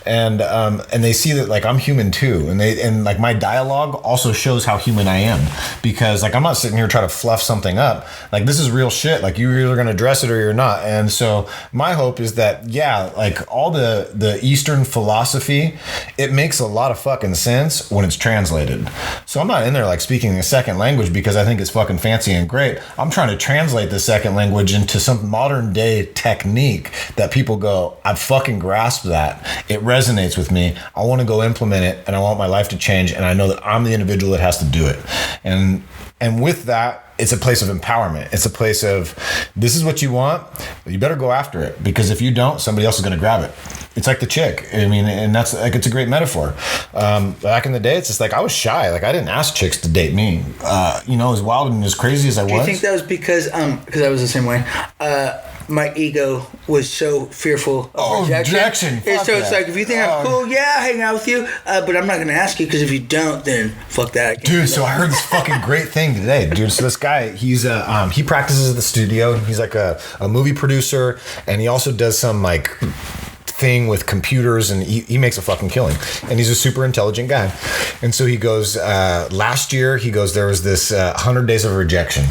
Speaker 3: And they see that like I'm human too. And like my dialogue also shows how human I am, because like I'm not sitting here trying to fluff something up. Like this is real shit. Like you're either going to address it or you're not. And so so my hope is that, yeah, like all the Eastern philosophy, it makes a lot of fucking sense when it's translated. So I'm not in there like speaking a second language because I think it's fucking fancy and great. I'm trying to translate the second language into some modern day technique that people go, I've fucking grasped that. It resonates with me. I want to go implement it, and I want my life to change, and I know that I'm the individual that has to do it. And with that, it's a place of empowerment. It's a place of, this is what you want, you better go after it, because if you don't, somebody else is going to grab it. It's like the chick. I mean, and that's like, it's a great metaphor. Back in the day, it's just like I was shy. Like I didn't ask chicks to date me. As wild and as crazy as I was.
Speaker 2: Do you think that was because I was the same way? My ego was so fearful of rejection.
Speaker 3: Fuck
Speaker 2: so
Speaker 3: that.
Speaker 2: It's like, if you think I'm cool, yeah, I'll hang out with you, but I'm not going to ask you, because if you don't, then fuck that.
Speaker 3: Dude, so I heard this fucking great thing today, dude. So this guy, he's he practices at the studio. He's like a movie producer, and he also does some like thing with computers, and he makes a fucking killing, and he's a super intelligent guy. And so he goes, last year, he goes, there was this 100 days of rejection.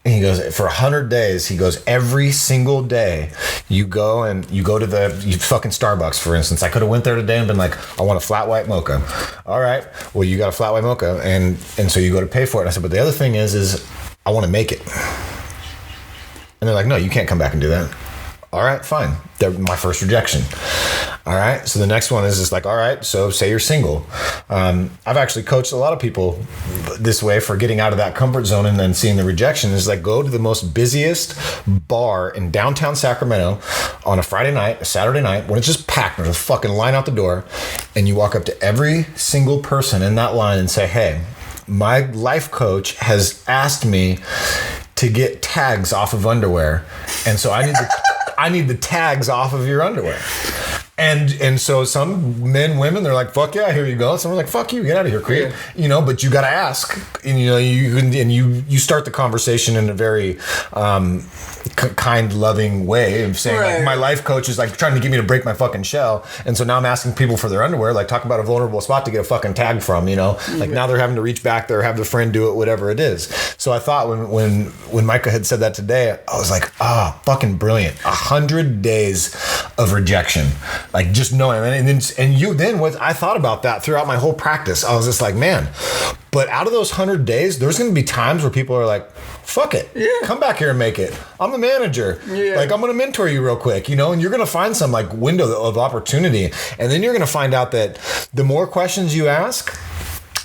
Speaker 3: And he goes, for 100 days, he goes, every single day you go to the fucking Starbucks, for instance. I could have went there today and been like, I want a flat white mocha. All right, well, you got a flat white mocha. And so you go to pay for it. And I said, but the other thing is I want to make it. And they're like, no, you can't come back and do that. All right, fine. They're my first rejection. All right. So the next one is just like, all right, so say you're single. I've actually coached a lot of people this way for getting out of that comfort zone and then seeing the rejection. Is like, go to the most busiest bar in downtown Sacramento on a Friday night, a Saturday night, when it's just packed. There's a fucking line out the door. And you walk up to every single person in that line and say, hey, my life coach has asked me to get tags off of underwear. And so I need the tags off of your underwear. And so some men, women, they're like, fuck yeah, here you go. Someone's like, fuck you, get out of here, creep.
Speaker 2: Yeah.
Speaker 3: But you got to ask. And, you start the conversation in a very kind, loving way of saying,
Speaker 2: right.
Speaker 3: Like, my life coach is like trying to get me to break my fucking shell. And so now I'm asking people for their underwear, like talk about a vulnerable spot to get a fucking tag from, like now they're having to reach back there, have the friend do it, whatever it is. So I thought when Micah had said that today, I was like, fucking brilliant. 100 days of rejection. Like just knowing, then what I thought about that throughout my whole practice, I was just like, man, but out of those 100 days, there's going to be times where people are like, fuck it, come back here and make it. I'm the manager. Yeah. Like I'm going to mentor you real quick, and you're going to find some like window of opportunity. And then you're going to find out that the more questions you ask,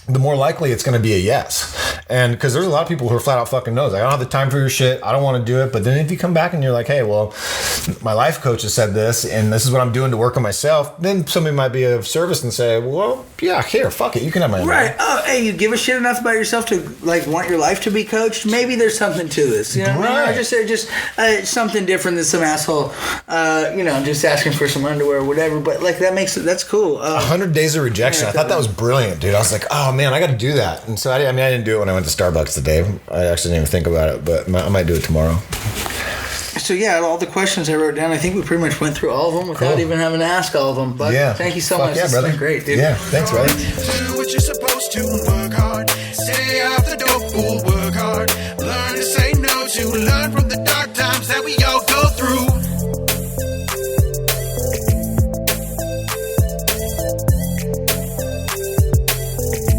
Speaker 3: the more likely it's going to be a yes. And because there's a lot of people who are flat out fucking no's. Like, I don't have the time for your shit. I don't want to do it. But then if you come back and you're like, hey, well, my life coach has said this, and this is what I'm doing to work on myself, then somebody might be of service and say, well, yeah, here, fuck it. You can have my
Speaker 2: right. Oh, hey, you give a shit enough about yourself to like want your life to be coached? Maybe there's something to this. You know what I mean? Just something different than some asshole, just asking for some underwear or whatever. But like that's cool.
Speaker 3: 100 days of rejection. I thought that was brilliant, dude. I was like, oh man, I got to do that. And so I didn't do it when I went to Starbucks today. I actually didn't even think about it, but I might do it tomorrow.
Speaker 2: So yeah, all the questions I wrote down, I think we pretty much went through all of them without even having to ask all of them. But thank you so much.
Speaker 3: Yeah,
Speaker 2: this
Speaker 3: brother.
Speaker 2: has been great, dude.
Speaker 3: Yeah, thanks, brother.
Speaker 1: Do what you're supposed to.